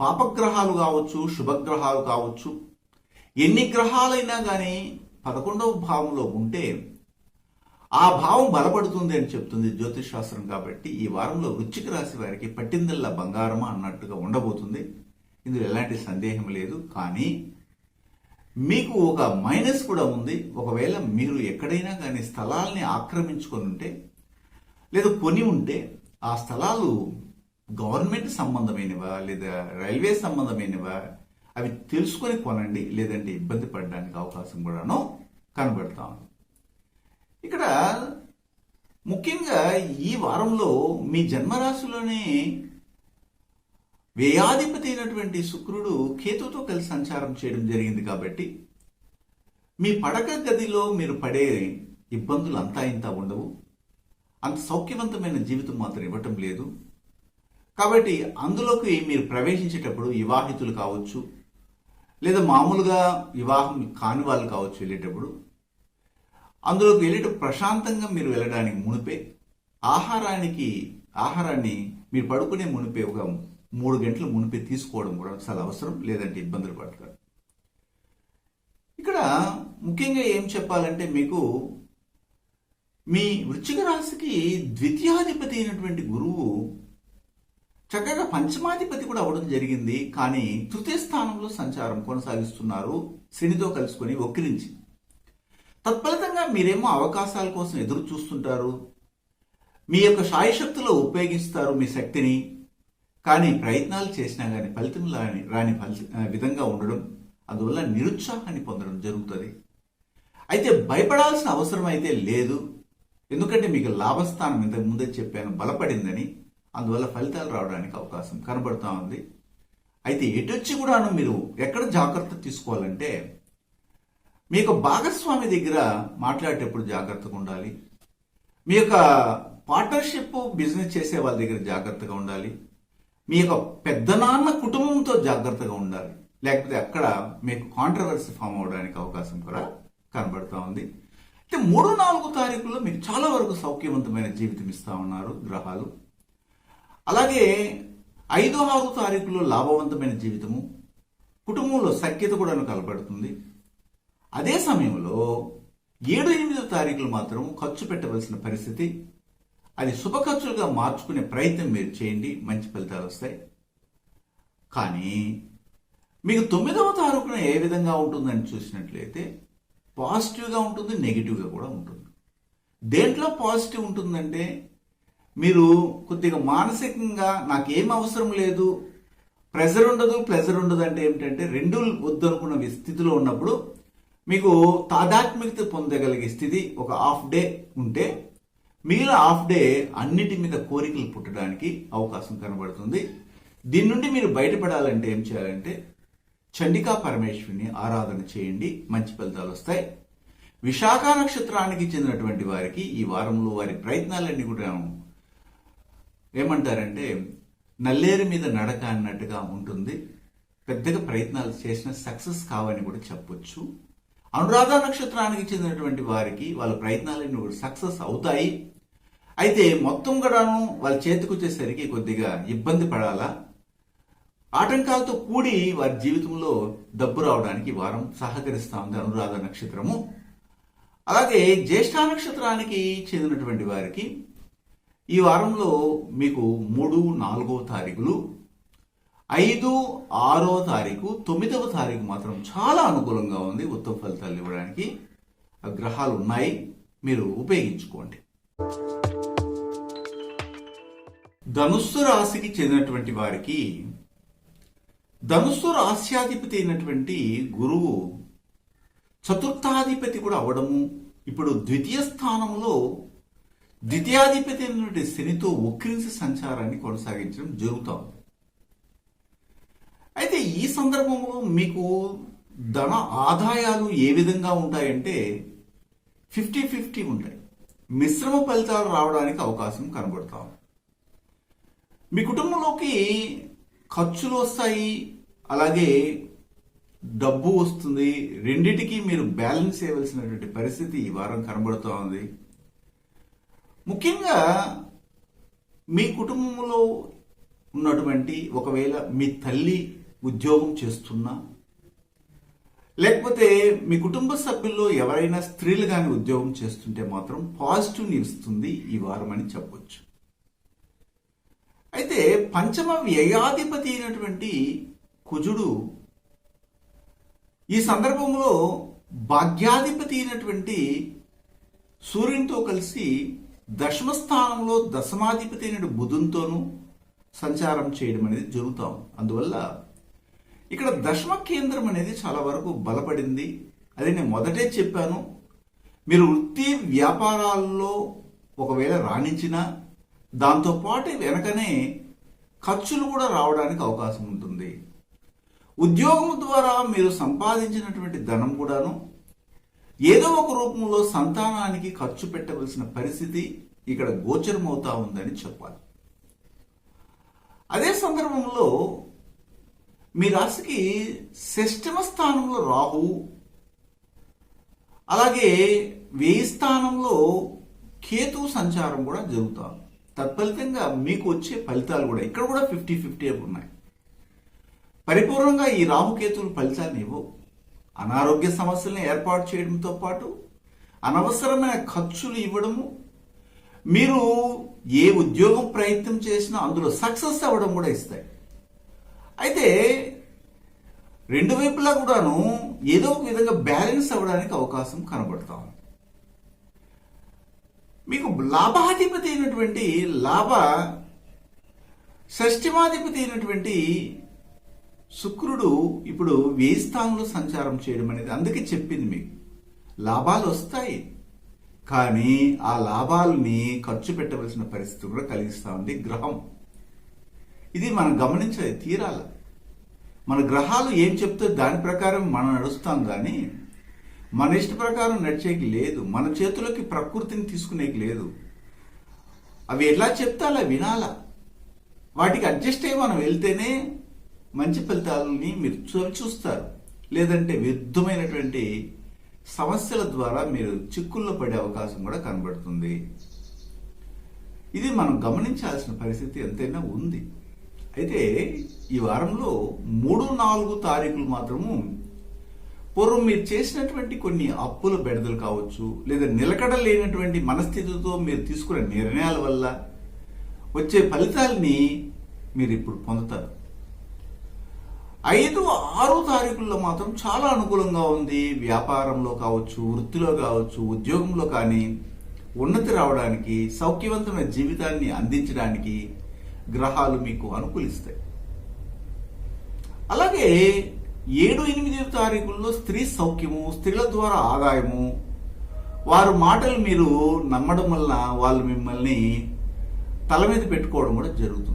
పాపగ్రహాలు కావచ్చు, శుభగ్రహాలు కావచ్చు, ఎన్ని గ్రహాలైనా కానీ 11వ భావంలో ఉంటే ఆ భావం బలపడుతుంది అని చెప్తుంది జ్యోతిష్ శాస్త్రం. కాబట్టి ఈ వారంలో వృశ్చిక రాశి వారికి పట్టిందల్లా బంగారమా అన్నట్టుగా ఉండబోతుంది. ఇందులో ఎలాంటి సందేహం లేదు. కానీ మీకు ఒక మైనస్ కూడా ఉంది. ఒకవేళ మీరు ఎక్కడైనా కానీ స్థలాల్ని ఆక్రమించుకొని ఉంటే లేదా కొని ఉంటే ఆ స్థలాలు గవర్నమెంట్ సంబంధమైనవా లేదా రైల్వే సంబంధమైనవా అవి తెలుసుకొని కొనండి, లేదంటే ఇబ్బంది పడడానికి అవకాశం కూడాను కనబడతా ఉంది. ఇక్కడ ముఖ్యంగా ఈ వారంలో మీ జన్మరాశిలోనే వ్యయాధిపతి అయినటువంటి శుక్రుడు కేతుతో కలిసి సంచారం చేయడం జరిగింది. కాబట్టి మీ పడక గదిలో మీరు పడే ఇబ్బందులు అంతా ఇంత ఉండవు. అంత సౌఖ్యవంతమైన జీవితం మాత్రం ఇవ్వటం లేదు. కాబట్టి అందులోకి మీరు ప్రవేశించేటప్పుడు వివాహితులు కావచ్చు, లేదా మామూలుగా వివాహం కాని వాళ్ళు కావచ్చు, వెళ్ళేటప్పుడు అందులోకి వెళ్ళేటప్పుడు ప్రశాంతంగా మీరు వెళ్ళడానికి మునిపే ఆహారాన్ని మీరు పడుకునే మునిపే ఒక 3 గంటల మునిపే తీసుకోవడం కూడా చాలా అవసరం, లేదంటే ఇబ్బందులు పడతారు. ఇక్కడ ముఖ్యంగా ఏం చెప్పాలంటే మీకు మీ వృశ్చిక రాశికి ద్వితీయాధిపతి అయినటువంటి గురువు చక్కగా పంచమాధిపతి కూడా అవడం జరిగింది. కానీ తృతీయ స్థానంలో సంచారం కొనసాగిస్తున్నారు శనితో కలుసుకొని వక్రించి. తత్ఫలితంగా మీరేమో అవకాశాల కోసం ఎదురు చూస్తుంటారు, మీ యొక్క శాయశక్తిలో ఉపయోగిస్తారు మీ శక్తిని. కానీ ప్రయత్నాలు చేసినా కానీ ఫలితం రాని విధంగా ఉండడం, అందువల్ల నిరుత్సాహాన్ని పొందడం జరుగుతుంది. అయితే భయపడాల్సిన అవసరం అయితే లేదు. ఎందుకంటే మీకు లాభస్థానం ఇంతకు ముందే చెప్పాను బలపడిందని, అందువల్ల ఫలితాలు రావడానికి అవకాశం కనబడుతూ ఉంది. అయితే ఎటొచ్చి కూడాను మీరు ఎక్కడ జాగ్రత్త తీసుకోవాలంటే మీ యొక్క భాగస్వామి దగ్గర మాట్లాడేటప్పుడు జాగ్రత్తగా ఉండాలి. మీ యొక్క పార్ట్నర్షిప్ బిజినెస్ చేసే వాళ్ళ దగ్గర జాగ్రత్తగా ఉండాలి. మీ యొక్క పెద్దనాన్న కుటుంబంతో జాగ్రత్తగా ఉండాలి. లేకపోతే అక్కడ మీకు కాంట్రవర్సీ ఫామ్ అవడానికి అవకాశం కూడా కనబడుతూ ఉంది. అయితే 3, 4 తారీఖుల్లో మీకు చాలా వరకు సౌఖ్యవంతమైన జీవితం ఇస్తా ఉన్నారు గ్రహాలు. అలాగే 5, 6 తారీఖుల్లో లాభవంతమైన జీవితము, కుటుంబంలో సఖ్యత కూడా కనబడుతుంది. అదే సమయంలో 7-8 తారీఖులు మాత్రం ఖర్చు పెట్టవలసిన పరిస్థితి. అది శుభ ఖర్చులుగా మార్చుకునే ప్రయత్నం మీరు చేయండి, మంచి ఫలితాలు వస్తాయి. కానీ మీకు 9వ తారీఖున ఏ విధంగా ఉంటుందని చూసినట్లయితే పాజిటివ్గా ఉంటుంది, నెగిటివ్గా కూడా ఉంటుంది. దేంట్లో పాజిటివ్ ఉంటుందంటే మీరు కొద్దిగా మానసికంగా నాకేం అవసరం లేదు, ప్రెజర్ ఉండదు. ప్లెజర్ ఉండదు అంటే ఏమిటంటే రెండు వద్దనుకున్న స్థితిలో ఉన్నప్పుడు మీకు తాదాత్మ్యత పొందగలిగే స్థితి ఒక హాఫ్ డే ఉంటే మిగిలిన హాఫ్ డే అన్నిటి మీద కోరికలు పుట్టడానికి అవకాశం కనబడుతుంది. దీని నుండి మీరు బయటపడాలంటే ఏం చేయాలంటే చండికా పరమేశ్వరిని ఆరాధన చేయండి, మంచి ఫలితాలు వస్తాయి. విశాఖ నక్షత్రానికి చెందినటువంటి వారికి ఈ వారంలో వారి ప్రయత్నాలన్నీ కూడా ఏమంటారంటే నల్లేరు మీద నడక అన్నట్టుగా ఉంటుంది. పెద్దగా ప్రయత్నాలు చేసిన సక్సెస్ కావని కూడా చెప్పొచ్చు. అనురాధ నక్షత్రానికి చెందినటువంటి వారికి వాళ్ళ ప్రయత్నాలన్నీ కూడా సక్సెస్ అవుతాయి. అయితే మొత్తం కూడాను వాళ్ళ చేతికి వచ్చేసరికి కొద్దిగా ఇబ్బంది పడాలా, ఆటంకాలతో కూడి వారి జీవితంలో డబ్బు రావడానికి వారం సహకరిస్తూ ఉంది అనురాధ నక్షత్రము. అలాగే జ్యేష్ఠ నక్షత్రానికి చెందినటువంటి వారికి ఈ వారంలో మీకు 3, 4వ తారీఖులు, 5, 6వ తారీఖు, 9వ తారీఖు మాత్రం చాలా అనుకూలంగా ఉంది ఉత్తమ ఫలితాలు ఇవ్వడానికి. ఆ గ్రహాలు ఉన్నాయి, మీరు ఉపయోగించుకోండి. ధనుస్సు రాశికి చెందినటువంటి వారికి ధనుస్సు రాశ్యాధిపతి అయినటువంటి గురువు చతుర్థాధిపతి కూడా అవడము, ఇప్పుడు ద్వితీయ స్థానంలో ద్వితీయాధిపతి అయినటువంటి శనితో వక్రించి సంచారాన్ని కొనసాగించడం జరుగుతాం. అయితే ఈ సందర్భంలో మీకు ధన ఆదాయాలు ఏ విధంగా ఉంటాయంటే 50-50 ఉంటాయి. మిశ్రమ ఫలితాలు రావడానికి అవకాశం కనబడతాం. మీ కుటుంబంలోకి ఖర్చులు వస్తాయి, అలాగే డబ్బు వస్తుంది. రెండిటికి మీరు బ్యాలెన్స్ చేయవలసినటువంటి పరిస్థితి ఈ వారం కనబడుతూ ఉంది. ముఖ్యంగా మీ కుటుంబంలో ఉన్నటువంటి ఒకవేళ మీ తల్లి ఉద్యోగం చేస్తున్నా, లేకపోతే మీ కుటుంబ సభ్యుల్లో ఎవరైనా స్త్రీలు కానీ ఉద్యోగం చేస్తుంటే మాత్రం పాజిటివ్ ఇస్తుంది ఈ వారం అని చెప్పొచ్చు. అయితే పంచమ వ్యయాధిపతి అయినటువంటి కుజుడు ఈ సందర్భంలో భాగ్యాధిపతి అయినటువంటి సూర్యునితో కలిసి దశమ స్థానంలో దశమాధిపతి అయిన బుధునితోనూ సంచారం చేయడం అనేది జరుగుతాం. అందువల్ల ఇక్కడ దశమ కేంద్రం అనేది చాలా వరకు బలపడింది. అది నేను మొదటే చెప్పాను. మీరు వృత్తి వ్యాపారాల్లో ఒకవేళ రాణించినా దాంతోపాటు వెనకనే ఖర్చులు కూడా రావడానికి అవకాశం ఉంటుంది. ఉద్యోగం ద్వారా మీరు సంపాదించినటువంటి ధనం కూడాను ఏదో ఒక రూపంలో సంతానానికి ఖర్చు పెట్టవలసిన పరిస్థితి ఇక్కడ గోచరమవుతా ఉందని చెప్పాలి. అదే సందర్భంలో మీ రాశికి షష్టమ స్థానంలో రాహువు, అలాగే 1000 స్థానంలో కేతు సంచారం కూడా జరుగుతాం. తత్ఫలితంగా మీకు వచ్చే ఫలితాలు కూడా ఇక్కడ కూడా 50-50 ఉన్నాయి. పరిపూర్ణంగా ఈ రాహుకేతువులు ఫలితాలను ఇవ్వవు. అనారోగ్య సమస్యలను ఏర్పాటు చేయడంతో పాటు అనవసరమైన ఖర్చులు ఇవ్వడము, మీరు ఏ ఉద్యోగం ప్రయత్నం చేసినా అందులో సక్సెస్ అవ్వడం కూడా ఇస్తాయి. అయితే రెండు వైపులా కూడాను ఏదో ఒక విధంగా బ్యాలెన్స్ అవ్వడానికి అవకాశం కనబడతాం. మీకు లాభాధిపతి అయినటువంటి షష్ఠమాధిపతి అయినటువంటి శుక్రుడు ఇప్పుడు 1000 స్థానంలో సంచారం చేయడం అనేది అందుకే చెప్పింది. మీకు లాభాలు వస్తాయి, కానీ ఆ లాభాలని ఖర్చు పెట్టవలసిన పరిస్థితి కూడా కలిగిస్తూ ఉంది గ్రహం. ఇది మనం గమనించాలి, తీరాలి. మన గ్రహాలు ఏం చెప్తే దాని ప్రకారం మనం నడుస్తాం, కానీ మన ఇష్ట ప్రకారం నడిచేకి లేదు. మన చేతులకి ప్రకృతిని తీసుకునేకి లేదు. అవి ఎలా చెప్తే అలా వినాలా. వాటికి అడ్జస్ట్ అయ్యి మనం వెళ్తేనే మంచి ఫలితాలని మీరు చూస్తారు. లేదంటే విరుద్ధమైనటువంటి సమస్యల ద్వారా మీరు చిక్కుల్లో పడే అవకాశం కూడా కనబడుతుంది. ఇది మనం గమనించాల్సిన పరిస్థితి ఎంతైనా ఉంది. అయితే ఈ వారంలో 3, 4 తారీఖులు మాత్రము పూర్వం మీరు చేసినటువంటి కొన్ని అప్పుల బెడదలు కావచ్చు, లేదా నిలకడ లేనటువంటి మనస్థితితో మీరు తీసుకున్న నిర్ణయాల వల్ల వచ్చే ఫలితాలని మీరు ఇప్పుడు పొందుతారు. 5, 6 తారీఖుల్లో మాత్రం చాలా అనుకూలంగా ఉంది. వ్యాపారంలో కావచ్చు, వృత్తిలో కావచ్చు, ఉద్యోగంలో కానీ ఉన్నతి రావడానికి, సౌఖ్యవంతమైన జీవితాన్ని అందించడానికి గ్రహాలు మీకు అనుకూలిస్తాయి. అలాగే 7, 8 తారీఖుల్లో స్త్రీ సౌఖ్యము, స్త్రీల ద్వారా ఆదాయము, వారు మాటలు మీరు నమ్మడం వల్ల వాళ్ళు మిమ్మల్ని తల మీద పెట్టుకోవడం కూడా జరుగుతుంది.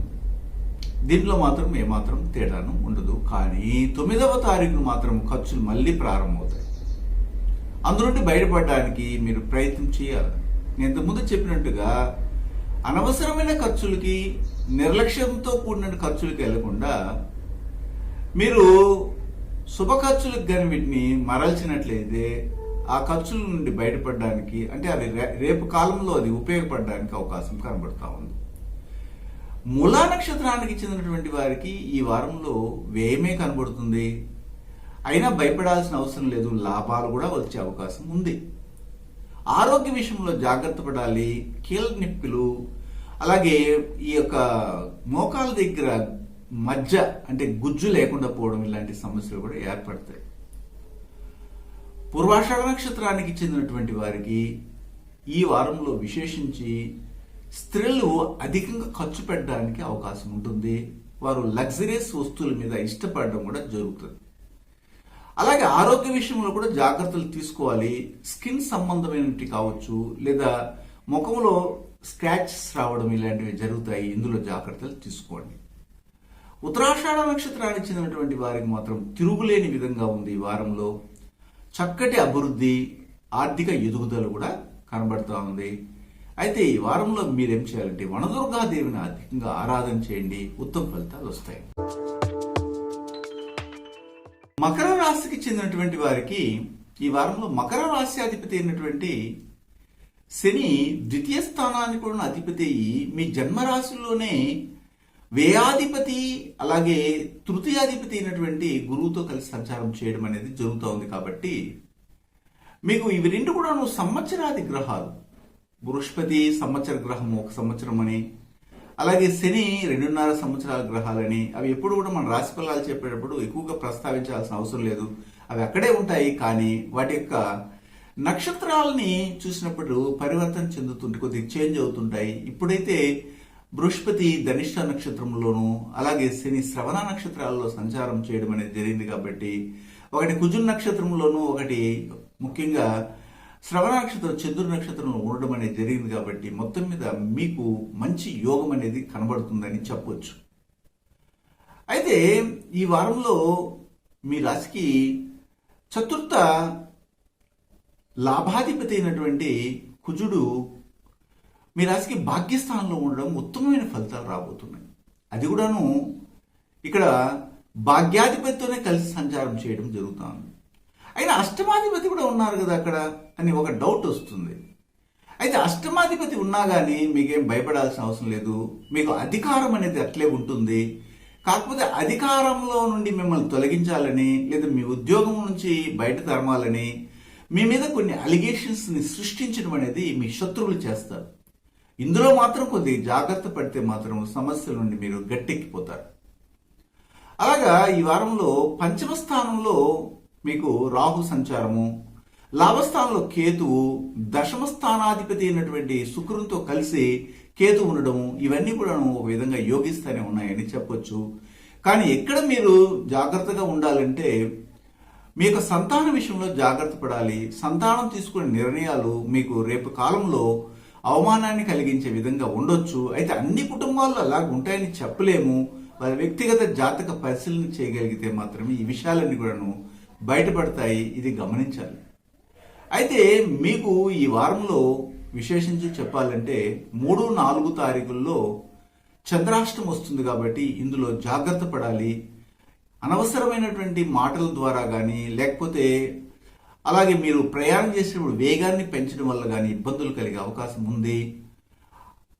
దీంట్లో మాత్రం ఏమాత్రం తేడాను ఉండదు. కానీ 9వ తారీఖున మాత్రం ఖర్చులు మళ్ళీ ప్రారంభమవుతాయి. అందులోండి బయటపడడానికి మీరు ప్రయత్నం చేయాలి. నేను ఇంతకుముందు చెప్పినట్టుగా అనవసరమైన ఖర్చులకి, నిర్లక్ష్యంతో కూడిన ఖర్చులకి వెళ్లకుండా మీరు శుభ ఖర్చులకు కానీ వీటిని మరల్చినట్లయితే ఆ ఖర్చుల నుండి బయటపడడానికి, అంటే అవి రేపు కాలంలో అది ఉపయోగపడడానికి అవకాశం కనబడతా ఉంది. మూలా నక్షత్రానికి చెందినటువంటి వారికి ఈ వారంలో వ్యయమే కనబడుతుంది. అయినా భయపడాల్సిన అవసరం లేదు, లాభాలు కూడా వచ్చే అవకాశం ఉంది. ఆరోగ్య విషయంలో జాగ్రత్త పడాలి. కీళ్ళ నొప్పులు, అలాగే ఈ యొక్క మోకాల దగ్గర మజ్జ అంటే గుజ్జు లేకుండా పోవడం, ఇలాంటి సమస్యలు కూడా ఏర్పడతాయి. పూర్వాషాఢ నక్షత్రానికి చెందినటువంటి వారికి ఈ వారంలో విశేషించి స్త్రీలు అధికంగా ఖర్చు పెట్టడానికి అవకాశం ఉంటుంది. వారు లగ్జరీస్ వస్తువుల మీద ఇష్టపడడం కూడా జరుగుతుంది. అలాగే ఆరోగ్య విషయంలో కూడా జాగ్రత్తలు తీసుకోవాలి. స్కిన్ సంబంధమైనవి కావచ్చు, లేదా ముఖంలో స్క్రాచెస్ రావడం ఇలాంటివి జరుగుతాయి. ఇందులో జాగ్రత్తలు తీసుకోండి. ఉత్తరాషాఢ నక్షత్రానికి చెందినటువంటి వారికి మాత్రం తిరుగులేని విధంగా ఉంది. ఈ వారంలో చక్కటి అభివృద్ధి, ఆర్థిక ఎదుగుదల కూడా కనబడతా ఉంది. అయితే ఈ వారంలో మీరేం చేయాలంటే వనదుర్గాదేవిని అధికంగా ఆరాధన చేయండి, ఉత్తమ ఫలితాలు వస్తాయి. మకర రాశికి చెందినటువంటి వారికి ఈ వారంలో మకర రాశి అధిపతి అయినటువంటి శని ద్వితీయ స్థానానికి కూడా అధిపతి అయ్యి మీ జన్మరాశిలోనే వ్యయాధిపతి, అలాగే తృతీయాధిపతి అయినటువంటి గురువుతో కలిసి సంచారం చేయడం అనేది జరుగుతూ ఉంది. కాబట్టి మీకు ఇవి రెండు కూడా సంవత్సరాది గ్రహాలు. బృహస్పతి సంవత్సర గ్రహం 1 సంవత్సరం అని, అలాగే శని 2.5 సంవత్సరాల గ్రహాలని. అవి ఎప్పుడు కూడా మన రాశి ఫలాలు చెప్పేటప్పుడు ఎక్కువగా ప్రస్తావించాల్సిన అవసరం లేదు, అవి అక్కడే ఉంటాయి. కానీ వాటి యొక్క నక్షత్రాలని చూసినప్పుడు పరివర్తన చెందుతుంటే కొద్దిగా చేంజ్ అవుతుంటాయి. ఇప్పుడైతే బృహస్పతి ధనిష్ట నక్షత్రంలోను, అలాగే శని శ్రవణ నక్షత్రాల్లో సంచారం చేయడం అనేది జరిగింది. కాబట్టి ఒకటి కుజున్ నక్షత్రంలోను, ఒకటి ముఖ్యంగా శ్రవణ నక్షత్రం చంద్రుడి నక్షత్రంలో ఉండడం అనేది జరిగింది. కాబట్టి మొత్తం మీద మీకు మంచి యోగం అనేది కనబడుతుందని చెప్పొచ్చు. అయితే ఈ వారంలో మీ రాశికి చతుర్థ లాభాధిపతి అయినటువంటి కుజుడు మీ రాశికి భాగ్యస్థానంలో ఉండడం ఉత్తమమైన ఫలితాలు రాబోతున్నాయి. అది కూడాను ఇక్కడ భాగ్యాధిపతితోనే కలిసి సంచారం చేయడం జరుగుతుంది. అయినా అష్టమాధిపతి కూడా ఉన్నారు కదా అక్కడ అని ఒక డౌట్ వస్తుంది. అయితే అష్టమాధిపతి ఉన్నా కానీ మీకేం భయపడాల్సిన అవసరం లేదు. మీకు అధికారం అనేది అట్లే ఉంటుంది. కాకపోతే అధికారంలో నుండి మిమ్మల్ని తొలగించాలని, లేదా మీ ఉద్యోగం నుంచి బయట తరమాలని మీ మీద కొన్ని అలిగేషన్స్ని సృష్టించడం అనేది మీ శత్రువులు చేస్తారు. ఇందులో మాత్రం కొద్దిగా జాగ్రత్త పడితే మాత్రం సమస్యల నుండి మీరు గట్టెక్కిపోతారు. అలాగా ఈ వారంలో పంచమ స్థానంలో మీకు రాహు సంచారము, లాభస్థానంలో కేతువు, దశమ స్థానాధిపతి అయినటువంటి శుక్రునితో కలిసి కేతు ఉండడము, ఇవన్నీ కూడా ఒక విధంగా యోగిస్తూనే ఉన్నాయని చెప్పొచ్చు. కానీ ఎక్కడ మీరు జాగ్రత్తగా ఉండాలంటే మీ యొక్క సంతాన విషయంలో జాగ్రత్త పడాలి. సంతానం తీసుకునే నిర్ణయాలు మీకు రేపు కాలంలో అవమానాన్ని కలిగించే విధంగా ఉండొచ్చు. అయితే అన్ని కుటుంబాల్లో అలాగ ఉంటాయని చెప్పలేము. వారి వ్యక్తిగత జాతక పరిశీలన చేయగలిగితే మాత్రమే ఈ విషయాలన్నీ కూడాను బయటపడతాయి. ఇది గమనించాలి. అయితే మీకు ఈ వారంలో విశేషించి చెప్పాలంటే 3, 4 తారీఖుల్లో చంద్రాష్టమం వస్తుంది. కాబట్టి ఇందులో జాగ్రత్త పడాలి. అనవసరమైనటువంటి మాటల ద్వారా కానీ, లేకపోతే అలాగే మీరు ప్రయాణం చేసేటప్పుడు వేగాన్ని పెంచడం వల్ల కానీ ఇబ్బందులు కలిగే అవకాశం ఉంది.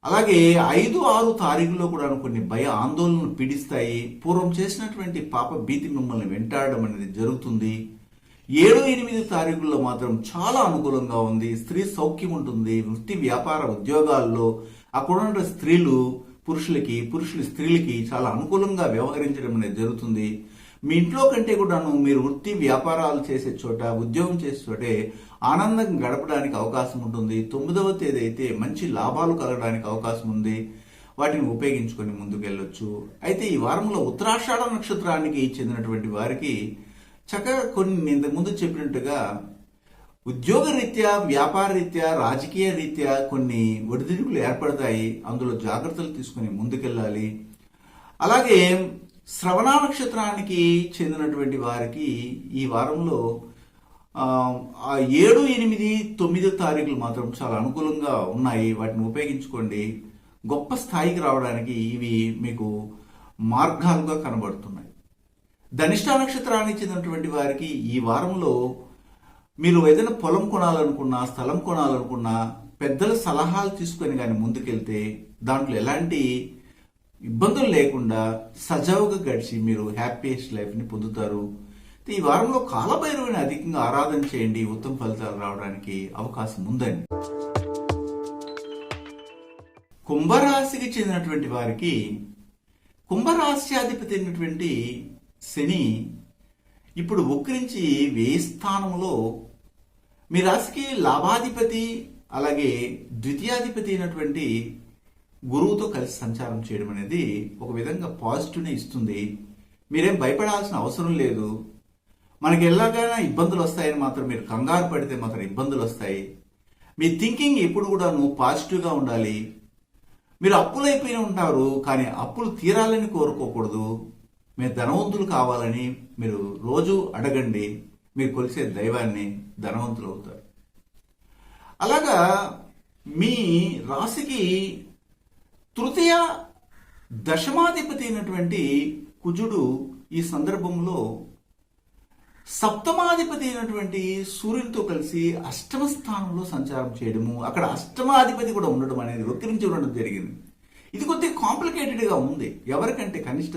అలాగే 5, 6 తారీఖుల్లో కూడా కొన్ని భయ ఆందోళనలు పీడిస్తాయి. పూర్వం చేసినటువంటి పాప భీతి మిమ్మల్ని వెంటాడడం అనేది జరుగుతుంది. 7, 8 తారీఖుల్లో మాత్రం చాలా అనుకూలంగా ఉంది. స్త్రీ సౌఖ్యం ఉంటుంది. వృత్తి వ్యాపార ఉద్యోగాల్లో అక్కడ ఉన్న స్త్రీలు పురుషులు స్త్రీలకి చాలా అనుకూలంగా వ్యవహరించడం అనేది జరుగుతుంది. మీ ఇంట్లో కంటే కూడాను మీరు వృత్తి వ్యాపారాలు చేసే చోట, ఉద్యోగం చేసే చోటే ఆనందంగా గడపడానికి అవకాశం ఉంటుంది. 9వ తేదీ అయితే మంచి లాభాలు కలగడానికి అవకాశం ఉంది. వాటిని ఉపయోగించుకొని ముందుకెళ్ళొచ్చు. అయితే ఈ వారంలో ఉత్తరాషాఢ నక్షత్రానికి చెందినటువంటి వారికి చక్కగా కొన్ని ఇంతకుముందు చెప్పినట్టుగా ఉద్యోగ రీత్యా, వ్యాపార రీత్యా, రాజకీయ రీత్యా కొన్ని ఒడిదుడుకులు ఏర్పడతాయి. అందులో జాగ్రత్తలు తీసుకుని ముందుకెళ్ళాలి. అలాగే శ్రవణ నక్షత్రానికి చెందినటువంటి వారికి ఈ వారంలో 7, 8, 9 తారీఖులు మాత్రం చాలా అనుకూలంగా ఉన్నాయి. వాటిని ఉపయోగించుకోండి. గొప్ప స్థాయికి రావడానికి ఇవి మీకు మార్గాలుగా కనబడుతున్నాయి. ధనిష్ట నక్షత్రానికి చెందినటువంటి వారికి ఈ వారంలో మీరు ఏదైనా పొలం కొనాలనుకున్నా, స్థలం కొనాలనుకున్నా పెద్దల సలహాలు తీసుకొని కానీ ముందుకెళ్తే దాంట్లో ఎలాంటి ఇబ్బందులు లేకుండా సజావుగా గడిచి మీరు హ్యాపీయెస్ట్ లైఫ్ని పొందుతారు. ఈ వారంలో కాలభైరవుని అధికంగా ఆరాధన చేయండి. ఉత్తమ ఫలితాలు రావడానికి అవకాశం ఉందండి. కుంభరాశికి చెందినటువంటి వారికి కుంభరాశ్యాధిపతి అయినటువంటి శని ఇప్పుడు వక్రించి 1000 స్థానంలో మీ రాశికి లాభాధిపతి అలాగే ద్వితీయాధిపతి అయినటువంటి గురువుతో కలిసి సంచారం చేయడం అనేది ఒక విధంగా పాజిటివ్నే ఇస్తుంది. మీరేం భయపడాల్సిన అవసరం లేదు. మనకి ఎలాగైనా ఇబ్బందులు వస్తాయని మాత్రం మీరు కంగారు పడితే మాత్రం ఇబ్బందులు వస్తాయి. మీ థింకింగ్ ఎప్పుడు కూడా పాజిటివ్గా ఉండాలి. మీరు అప్పులైపోయి ఉంటారు, కానీ అప్పులు తీరాలని కోరుకోకూడదు. మీరు ధనవంతులు కావాలని మీరు రోజు అడగండి. మీరు కొలిసే దైవాన్ని, ధనవంతులు అవుతారు. అలాగా మీ రాశికి తృతీయ దశమాధిపతి అయినటువంటి కుజుడు ఈ సందర్భంలో సప్తమాధిపతి అయినటువంటి సూర్యునితో కలిసి అష్టమ స్థానంలో సంచారం చేయడము, అక్కడ అష్టమాధిపతి కూడా ఉండడం అనేది వక్రించి ఉండడం జరిగింది. ఇది కొద్దిగా కాంప్లికేటెడ్గా ఉంది. ఎవరికంటే కనిష్ట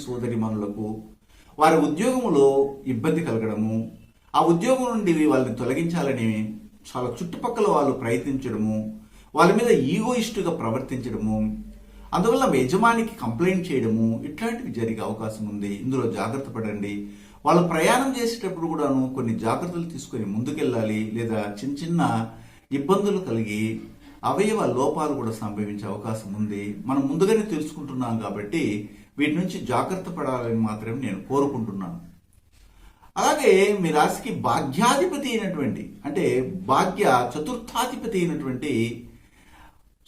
సోదరిమణులకు వారి ఉద్యోగంలో ఇబ్బంది కలగడము, ఆ ఉద్యోగం నుండి వాళ్ళని తొలగించాలని చాలా చుట్టుపక్కల వాళ్ళు ప్రయత్నించడము, వాళ్ళ మీద ఈగోయిస్టుగా ప్రవర్తించడము, అందువల్ల యజమానికి కంప్లైంట్ చేయడము, ఇట్లాంటివి జరిగే అవకాశం ఉంది. ఇందులో జాగ్రత్త పడండి. వాళ్ళు ప్రయాణం చేసేటప్పుడు కూడాను కొన్ని జాగ్రత్తలు తీసుకొని ముందుకెళ్ళాలి. లేదా చిన్న చిన్న ఇబ్బందులు కలిగి అవయవ లోపాలు కూడా సంభవించే అవకాశం ఉంది. మనం ముందుగానే తెలుసుకుంటున్నాం కాబట్టి వీటి నుంచి జాగ్రత్త పడాలని మాత్రమే నేను కోరుకుంటున్నాను. అలాగే మీ రాశికి భాగ్యాధిపతి అయినటువంటి, అంటే భాగ్య చతుర్థాధిపతి అయినటువంటి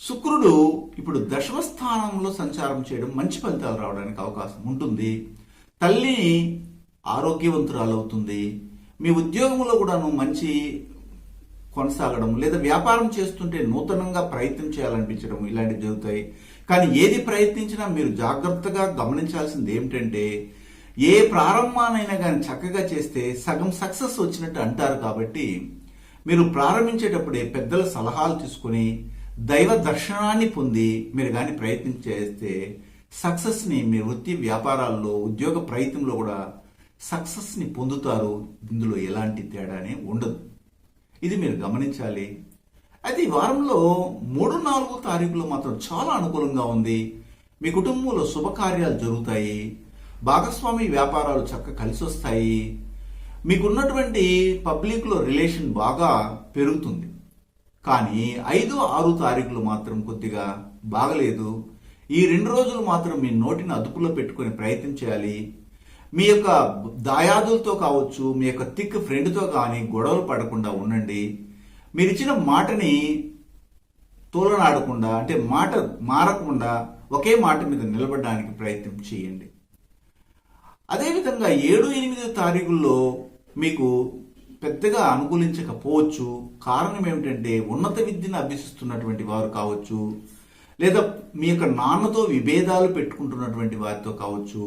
శుక్రుడు ఇప్పుడు దశమ స్థానంలో సంచారం చేయడం మంచి ఫలితాలు రావడానికి అవకాశం ఉంటుంది. తల్లిని ఆరోగ్యవంతురాలు అవుతుంది. మీ ఉద్యోగంలో కూడాను మంచి కొనసాగడం, లేదా వ్యాపారం చేస్తుంటే నూతనంగా ప్రయత్నం చేయాలనిపించడం, ఇలాంటివి జరుగుతాయి. కానీ ఏది ప్రయత్నించినా మీరు జాగ్రత్తగా గమనించాల్సింది ఏమిటంటే, ఏ ప్రారంభానైనా కానీ చక్కగా చేస్తే సగం సక్సెస్ వచ్చినట్టు అంటారు. కాబట్టి మీరు ప్రారంభించేటప్పుడే పెద్దల సలహాలు తీసుకుని దైవ దర్శనాన్ని పొంది మీరు కానీ ప్రయత్నం చేస్తే సక్సెస్ని మీ వృత్తి వ్యాపారాల్లో, ఉద్యోగ ప్రయత్నంలో కూడా సక్సెస్ని పొందుతారు. ఇందులో ఎలాంటి తేడానే ఉండదు. ఇది మీరు గమనించాలి. అయితే ఈ వారంలో 3, 4 తారీఖులో మాత్రం చాలా అనుకూలంగా ఉంది. మీ కుటుంబంలో శుభకార్యాలు జరుగుతాయి. భాగస్వామి వ్యాపారాలు చక్కగా కలిసి వస్తాయి. మీకున్నటువంటి పబ్లిక్లో రిలేషన్ బాగా పెరుగుతుంది. కానీ 5, 6 తారీఖులు మాత్రం కొద్దిగా బాగలేదు. ఈ 2 రోజులు మాత్రం మీ నోటిని అదుపులో పెట్టుకుని ప్రయత్నం చేయాలి. మీ యొక్క దాయాదులతో కావచ్చు, మీ యొక్క థిక్ ఫ్రెండ్తో కానీ గొడవలు పడకుండా ఉండండి. మీరు ఇచ్చిన మాటని తోలనాడకుండా, అంటే మాట మారకుండా ఒకే మాట మీద నిలబడడానికి ప్రయత్నం చేయండి. అదేవిధంగా 7, 8 తారీఖుల్లో మీకు పెద్దగా అనుకూలించకపోవచ్చు. కారణం ఏమిటంటే, ఉన్నత విద్యను అభ్యసిస్తున్నటువంటి వారు కావచ్చు, లేదా మీ యొక్క నాన్నతో విభేదాలు పెట్టుకుంటున్నటువంటి వారితో కావచ్చు,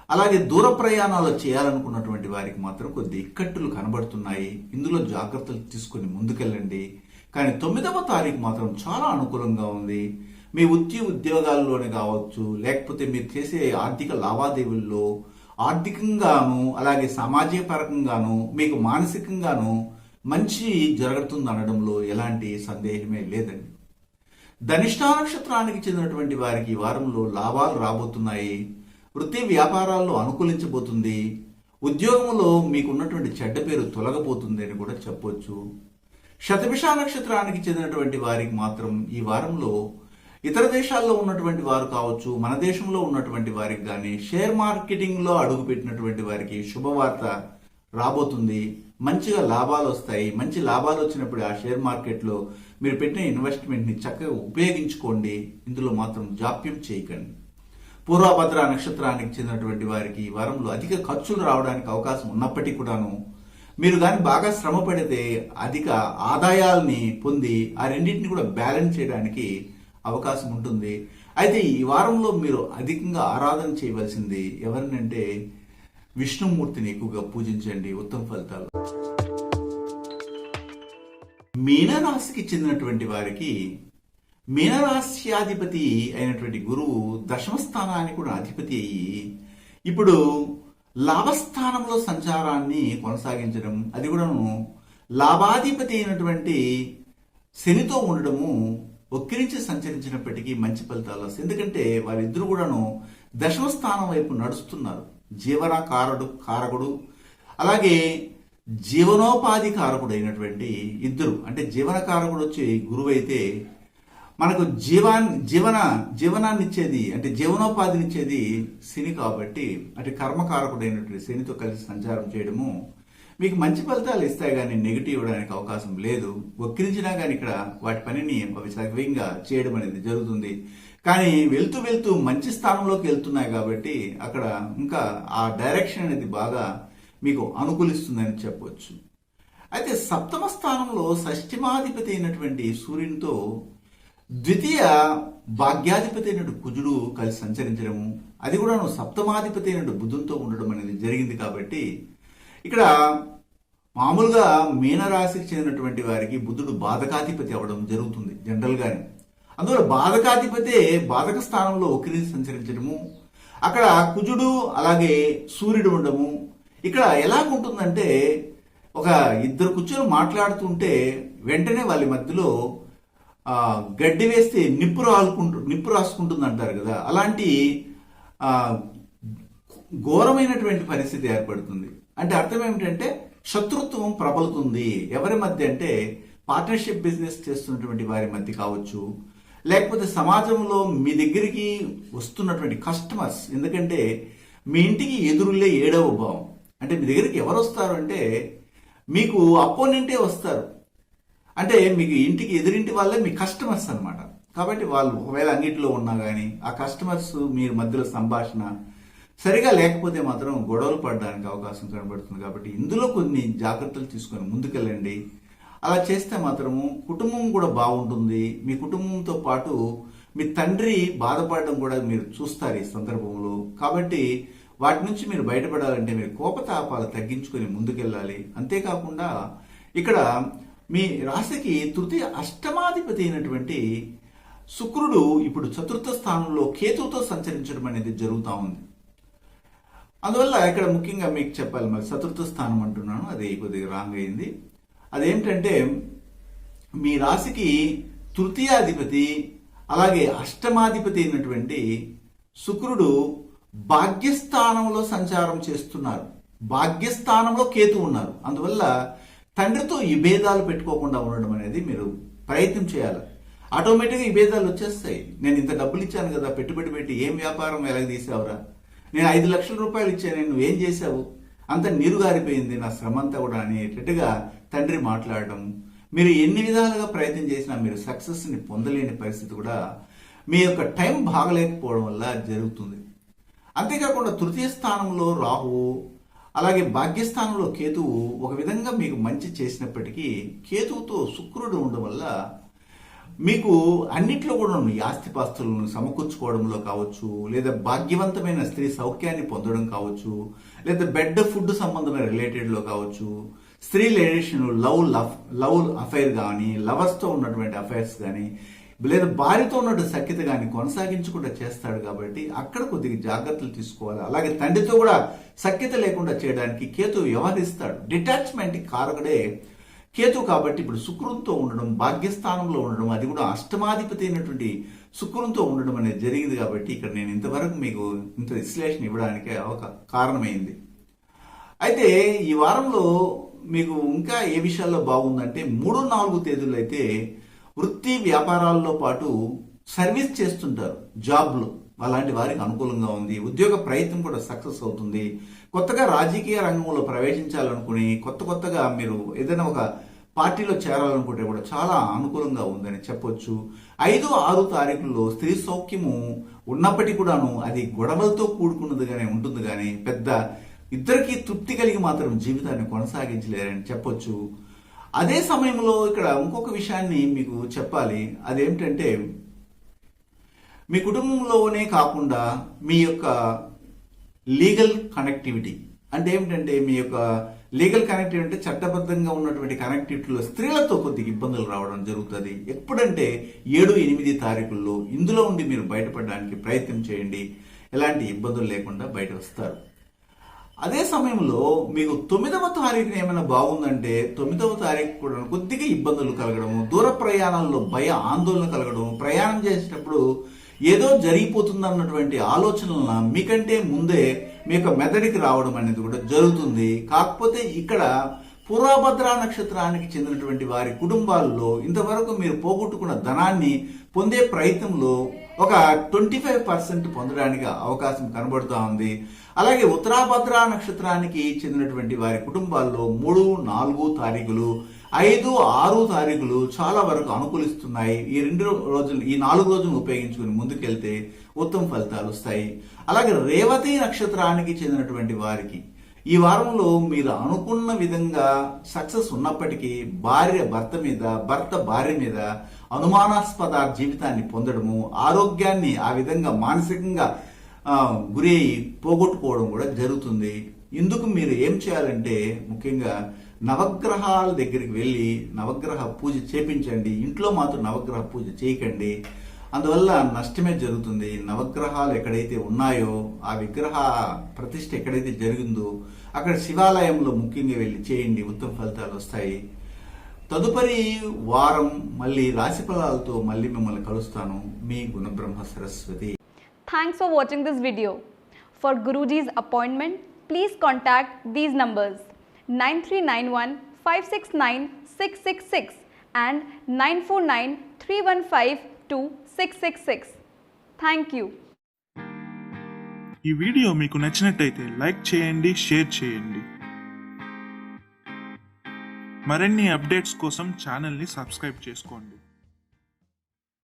అలాగే దూర ప్రయాణాలు చేయాలనుకున్నటువంటి వారికి మాత్రం కొద్ది ఇక్కట్టులు కనబడుతున్నాయి. ఇందులో జాగ్రత్తలు తీసుకుని ముందుకెళ్ళండి. కానీ 9వ తారీఖు మాత్రం చాలా అనుకూలంగా ఉంది. మీ ఉద్యోగాల్లోనే కావచ్చు, లేకపోతే మీరు చేసే ఆర్థిక లావాదేవీల్లో ఆర్థికంగాను అలాగే సామాజిక పరంగాను మీకు మానసికంగాను మంచి జరుగుతుంది అనడంలో ఎలాంటి సందేహమే లేదండి. ధనిష్ఠా నక్షత్రానికి చెందినటువంటి వారికి ఈ వారంలో లాభాలు రాబోతున్నాయి. వృత్తి వ్యాపారాల్లో అనుకూలించబోతుంది. ఉద్యోగంలో మీకున్నటువంటి చెడ్డ పేరు తొలగబోతుంది అని కూడా చెప్పొచ్చు. శతభిష నక్షత్రానికి చెందినటువంటి వారికి మాత్రం ఈ వారంలో ఇతర దేశాల్లో ఉన్నటువంటి వారు కావచ్చు, మన దేశంలో ఉన్నటువంటి వారికి కానీ షేర్ మార్కెటింగ్లో అడుగుపెట్టినటువంటి వారికి శుభవార్త రాబోతుంది. మంచిగా లాభాలు వస్తాయి. మంచి లాభాలు వచ్చినప్పుడు ఆ షేర్ మార్కెట్లో మీరు పెట్టిన ఇన్వెస్ట్మెంట్ని చక్కగా ఉపయోగించుకోండి. ఇందులో మాత్రం జాప్యం చేయకండి. పూర్వభద్ర నక్షత్రానికి చెందినటువంటి వారికి ఈ వారంలో అధిక ఖర్చులు రావడానికి అవకాశం ఉన్నప్పటికీ కూడాను మీరు కానీ బాగా శ్రమ పడితే అధిక ఆదాయాల్ని పొంది ఆ రెండింటిని కూడా బ్యాలెన్స్ చేయడానికి అవకాశం ఉంటుంది. అయితే ఈ వారంలో మీరు అధికంగా ఆరాధన చేయవలసింది ఎవరినంటే విష్ణుమూర్తిని ఎక్కువగా పూజించండి. ఉత్తమ ఫలితాలు. మీనరాశికి చెందినటువంటి వారికి మీనరాశ్యాధిపతి అయినటువంటి గురువు దశమ స్థానానికి కూడా అధిపతి అయ్యి ఇప్పుడు లాభస్థానంలో సంచారాన్ని కొనసాగించడం, అది కూడాను లాభాధిపతి అయినటువంటి శనితో ఉండడము ఒక్కిరించి సంచరించినప్పటికీ మంచి ఫలితాలు వస్తాయి. ఎందుకంటే వారిద్దరు కూడాను దశమ స్థానం వైపు నడుస్తున్నారు. జీవన కారకుడు అలాగే జీవనోపాధి కారకుడు అయినటువంటి ఇద్దరు, అంటే జీవన కారకుడు వచ్చి గురువు అయితే మనకు జీవనాన్ని ఇచ్చేది అంటే జీవనోపాధినిచ్చేది శని కాబట్టి అంటే కర్మకారకుడైనటువంటి శనితో కలిసి సంచారం చేయడము మీకు మంచి ఫలితాలు ఇస్తాయి, కానీ నెగిటివ్ ఇవ్వడానికి అవకాశం లేదు. వక్రించినా కానీ ఇక్కడ వాటి పనిని అవి సవ్యంగా చేయడం అనేది జరుగుతుంది. కానీ వెళ్తూ వెళ్తూ మంచి స్థానంలోకి వెళ్తున్నాయి కాబట్టి అక్కడ ఇంకా ఆ డైరెక్షన్ అనేది బాగా మీకు అనుకూలిస్తుందని చెప్పవచ్చు. అయితే సప్తమ స్థానంలో షష్ఠమాధిపతి అయినటువంటి సూర్యునితో ద్వితీయ భాగ్యాధిపతి అయినటు కుజుడు కలిసి సంచరించడము, అది కూడా సప్తమాధిపతి అయినటు బుధునితో ఉండడం అనేది జరిగింది. కాబట్టి ఇక్కడ మామూలుగా మీనరాశికి చెందినటువంటి వారికి బుధుడు బాధకాధిపతి అవ్వడం జరుగుతుంది జనరల్గానే. అందువల్ల బాధకాధిపతే బాధక స్థానంలో ఒకరిని సంచరించడము, అక్కడ కుజుడు అలాగే సూర్యుడు ఉండము. ఇక్కడ ఎలాగుంటుందంటే ఒక ఇద్దరు కూర్చొని మాట్లాడుతుంటే వెంటనే వాళ్ళ మధ్యలో గడ్డి వేస్తే నిప్పు రాసుకుంటుంది అంటారు కదా, అలాంటి ఘోరమైనటువంటి పరిస్థితి ఏర్పడుతుంది. అంటే అర్థం ఏమిటంటే శత్రుత్వం ప్రబలుతుంది. ఎవరి మధ్య అంటే పార్ట్నర్షిప్ బిజినెస్ చేస్తున్నటువంటి వారి మధ్య కావచ్చు, లేకపోతే సమాజంలో మీ దగ్గరికి వస్తున్నటువంటి కస్టమర్స్. ఎందుకంటే మీ ఇంటికి ఎదురులే ఏడవ భావం, అంటే మీ దగ్గరికి ఎవరు వస్తారు అంటే మీకు అపోనెంటే వస్తారు. అంటే మీకు ఇంటికి ఎదురింటి వాళ్ళే మీ కస్టమర్స్ అనమాట. కాబట్టి వాళ్ళు ఒకవేళ అంగిట్లో ఉన్నా కానీ ఆ కస్టమర్స్ మీరు మధ్యలో సంభాషణ సరిగా లేకపోతే మాత్రం గొడవలు పడడానికి అవకాశం కనబడుతుంది. కాబట్టి ఇందులో కొన్ని జాగ్రత్తలు తీసుకొని ముందుకెళ్ళండి. అలా చేస్తే మాత్రము కుటుంబం కూడా బాగుంటుంది. మీ కుటుంబంతో పాటు మీ తండ్రి బాధపడడం కూడా మీరు చూస్తారు ఈ సందర్భంలో. కాబట్టి వాటి నుంచి మీరు బయటపడాలంటే మీరు కోపతాపాలు తగ్గించుకొని ముందుకెళ్ళాలి. అంతేకాకుండా ఇక్కడ మీ రాశికి తృతీయ అష్టమాధిపతి అయినటువంటి శుక్రుడు ఇప్పుడు చతుర్థ స్థానంలో కేతువుతో సంచరించడం అనేది జరుగుతూ ఉంది. అందువల్ల ఇక్కడ ముఖ్యంగా మీకు చెప్పాలి, మరి చతుర్థ స్థానం అంటున్నాను, అది కొద్దిగా రాంగ్ అయింది. అదేంటంటే మీ రాశికి తృతీయాధిపతి అలాగే అష్టమాధిపతి అయినటువంటి శుక్రుడు భాగ్యస్థానంలో సంచారం చేస్తున్నారు. భాగ్యస్థానంలో కేతు ఉన్నారు. అందువల్ల తండ్రితో ఈ భేదాలు పెట్టుకోకుండా ఉండడం అనేది మీరు ప్రయత్నం చేయాలి. ఆటోమేటిక్గా ఈ భేదాలు వచ్చేస్తాయి. నేను ఇంత డబ్బులు ఇచ్చాను కదా, పెట్టుబడి పెట్టి ఏం వ్యాపారం ఎలా తీసావురా, నేను 5 లక్షల రూపాయలు ఇచ్చాను, నువ్వేం చేశావు, అంత నీరుగారిపోయింది నా శ్రమ అంతా కూడా అనేటట్టుగా తండ్రి మాట్లాడడం. మీరు ఎన్ని విధాలుగా ప్రయత్నం చేసినా మీరు సక్సెస్ని పొందలేని పరిస్థితి కూడా మీ యొక్క టైం బాగలేకపోవడం వల్ల జరుగుతుంది. అంతేకాకుండా తృతీయ స్థానంలో రాహువు అలాగే భాగ్యస్థానంలో కేతువు ఒక విధంగా మీకు మంచి చేసినప్పటికీ కేతువుతో శుక్రుడు ఉండడం వల్ల మీకు అన్నిట్లో కూడా ఈ ఆస్తిపాస్తులను సమకూర్చుకోవడంలో కావచ్చు, లేదా భాగ్యవంతమైన స్త్రీ సౌఖ్యాన్ని పొందడం కావచ్చు, లేదా బెడ్ ఫుడ్ సంబంధమైన రిలేటెడ్లో కావచ్చు, స్త్రీ రిలేషన్ లవ్ అఫైర్ కానీ లవర్స్తో ఉన్నటువంటి అఫైర్స్ కానీ లేదా భార్యతో ఉన్నట్టు సఖ్యత కానీ కొనసాగించకుండా చేస్తాడు కాబట్టి అక్కడ కొద్దిగా జాగ్రత్తలు తీసుకోవాలి. అలాగే తండ్రితో కూడా సఖ్యత లేకుండా చేయడానికి కేతు వ్యవహరిస్తాడు. డిటాచ్మెంట్ కారకుడే కేతు కాబట్టి ఇప్పుడు శుక్రునితో ఉండడం, భాగ్యస్థానంలో ఉండడం, అది కూడా అష్టమాధిపతి అయినటువంటి శుక్రునితో ఉండడం అనేది జరిగింది కాబట్టి ఇక్కడ నేను ఇంతవరకు మీకు ఇంత విశ్లేషణ ఇవ్వడానికి ఒక కారణమైంది. అయితే ఈ వారంలో మీకు ఇంకా ఏ విషయాల్లో బాగుందంటే 3-4 తేదీలు అయితే వృత్తి వ్యాపారాల్లో పాటు సర్వీస్ చేస్తుంటారు, జాబ్లో అలాంటి వారికి అనుకూలంగా ఉంది. ఉద్యోగ ప్రయత్నం కూడా సక్సెస్ అవుతుంది. కొత్తగా రాజకీయ రంగంలో ప్రవేశించాలనుకుని కొత్తగా మీరు ఏదైనా ఒక పార్టీలో చేరాలనుకుంటే కూడా చాలా అనుకూలంగా ఉందని చెప్పొచ్చు. 5-6 తారీఖుల్లో స్త్రీ సౌఖ్యము ఉన్నప్పటికీ కూడాను అది గొడవలతో కూడుకున్నదిగానే ఉంటుంది, కానీ పెద్ద ఇద్దరికి తృప్తి కలిగి మాత్రం జీవితాన్ని కొనసాగించలేరని చెప్పొచ్చు. అదే సమయంలో ఇక్కడ ఇంకొక విషయాన్ని మీకు చెప్పాలి. అదేమిటంటే మీ కుటుంబంలోనే కాకుండా మీ యొక్క లీగల్ కనెక్టివిటీ అంటే ఏమిటంటే మీ యొక్క లీగల్ కనెక్టివిటీ అంటే చట్టబద్ధంగా ఉన్నటువంటి కనెక్టివిటీలో స్త్రీలతో కొద్దిగా ఇబ్బందులు రావడం జరుగుతుంది. ఎప్పుడంటే 7-8 తారీఖుల్లో ఇందులో ఉండి మీరు బయటపడడానికి ప్రయత్నం చేయండి. ఎలాంటి ఇబ్బందులు లేకుండా బయట వస్తారు. అదే సమయంలో మీకు 9వ తారీఖున ఏమైనా బాగుందంటే 9వ తారీఖు కూడా కొద్దిగా ఇబ్బందులు కలగడము, దూర ప్రయాణాల్లో ఆందోళన కలగడం, ప్రయాణం చేసేటప్పుడు ఏదో జరిగిపోతుందన్నటువంటి ఆలోచనలను మీకంటే ముందే మీ యొక్క మెదడికి రావడం అనేది కూడా జరుగుతుంది. కాకపోతే ఇక్కడ పూర్వభద్ర నక్షత్రానికి చెందినటువంటి వారి కుటుంబాల్లో ఇంతవరకు మీరు పోగొట్టుకున్న ధనాన్ని పొందే ప్రయత్నంలో ఒక 25% పొందడానికి అవకాశం కనబడుతూ ఉంది. అలాగే ఉత్తరాభద్ర నక్షత్రానికి చెందినటువంటి వారి కుటుంబాల్లో 3-4 తారీఖులు, 5-6 తారీఖులు చాలా వరకు అనుకూలిస్తున్నాయి. ఈ 4 రోజులు ఉపయోగించుకుని ముందుకెళ్తే ఉత్తమ ఫలితాలు వస్తాయి. అలాగే రేవతి నక్షత్రానికి చెందినటువంటి వారికి ఈ వారంలో మీరు అనుకున్న విధంగా సక్సెస్ ఉన్నప్పటికీ భర్త భార్య మీద అనుమానాస్పద జీవితాన్ని పొందడము, ఆరోగ్యాన్ని ఆ విధంగా మానసికంగా గురి పోగొట్టుకోవడం కూడా జరుగుతుంది. ఇందుకు మీరు ఏం చేయాలంటే ముఖ్యంగా నవగ్రహాల దగ్గరికి వెళ్ళి నవగ్రహ పూజ చేపించండి. ఇంట్లో మాత్రం నవగ్రహ పూజ చేయకండి, అందువల్ల నష్టమే జరుగుతుంది. నవగ్రహాలు ఎక్కడైతే ఉన్నాయో ఆ విగ్రహ ప్రతిష్ఠ ఎక్కడైతే జరిగిందో అక్కడ శివాలయంలో ముఖ్యంగా వెళ్ళి చేయండి, ఉత్తమ ఫలితాలు వస్తాయి. తదుపరి వారం మళ్ళీ రాశి ఫలాలతో మళ్ళీ మిమ్మల్ని కలుస్తాను. మీ Gunabrahma Saraswati. Thanks for watching this video. For Guruji's appointment, please contact these numbers 9391 569 666 and 949 315 2666. Thank you. ఈ వీడియో మీకు నచ్చినట్టయితే లైక్ చేయండి, షేర్ చేయండి. మరిన్ని అప్డేట్స్ కోసం ఛానల్ని సబ్స్క్రైబ్ చేసుకోండి.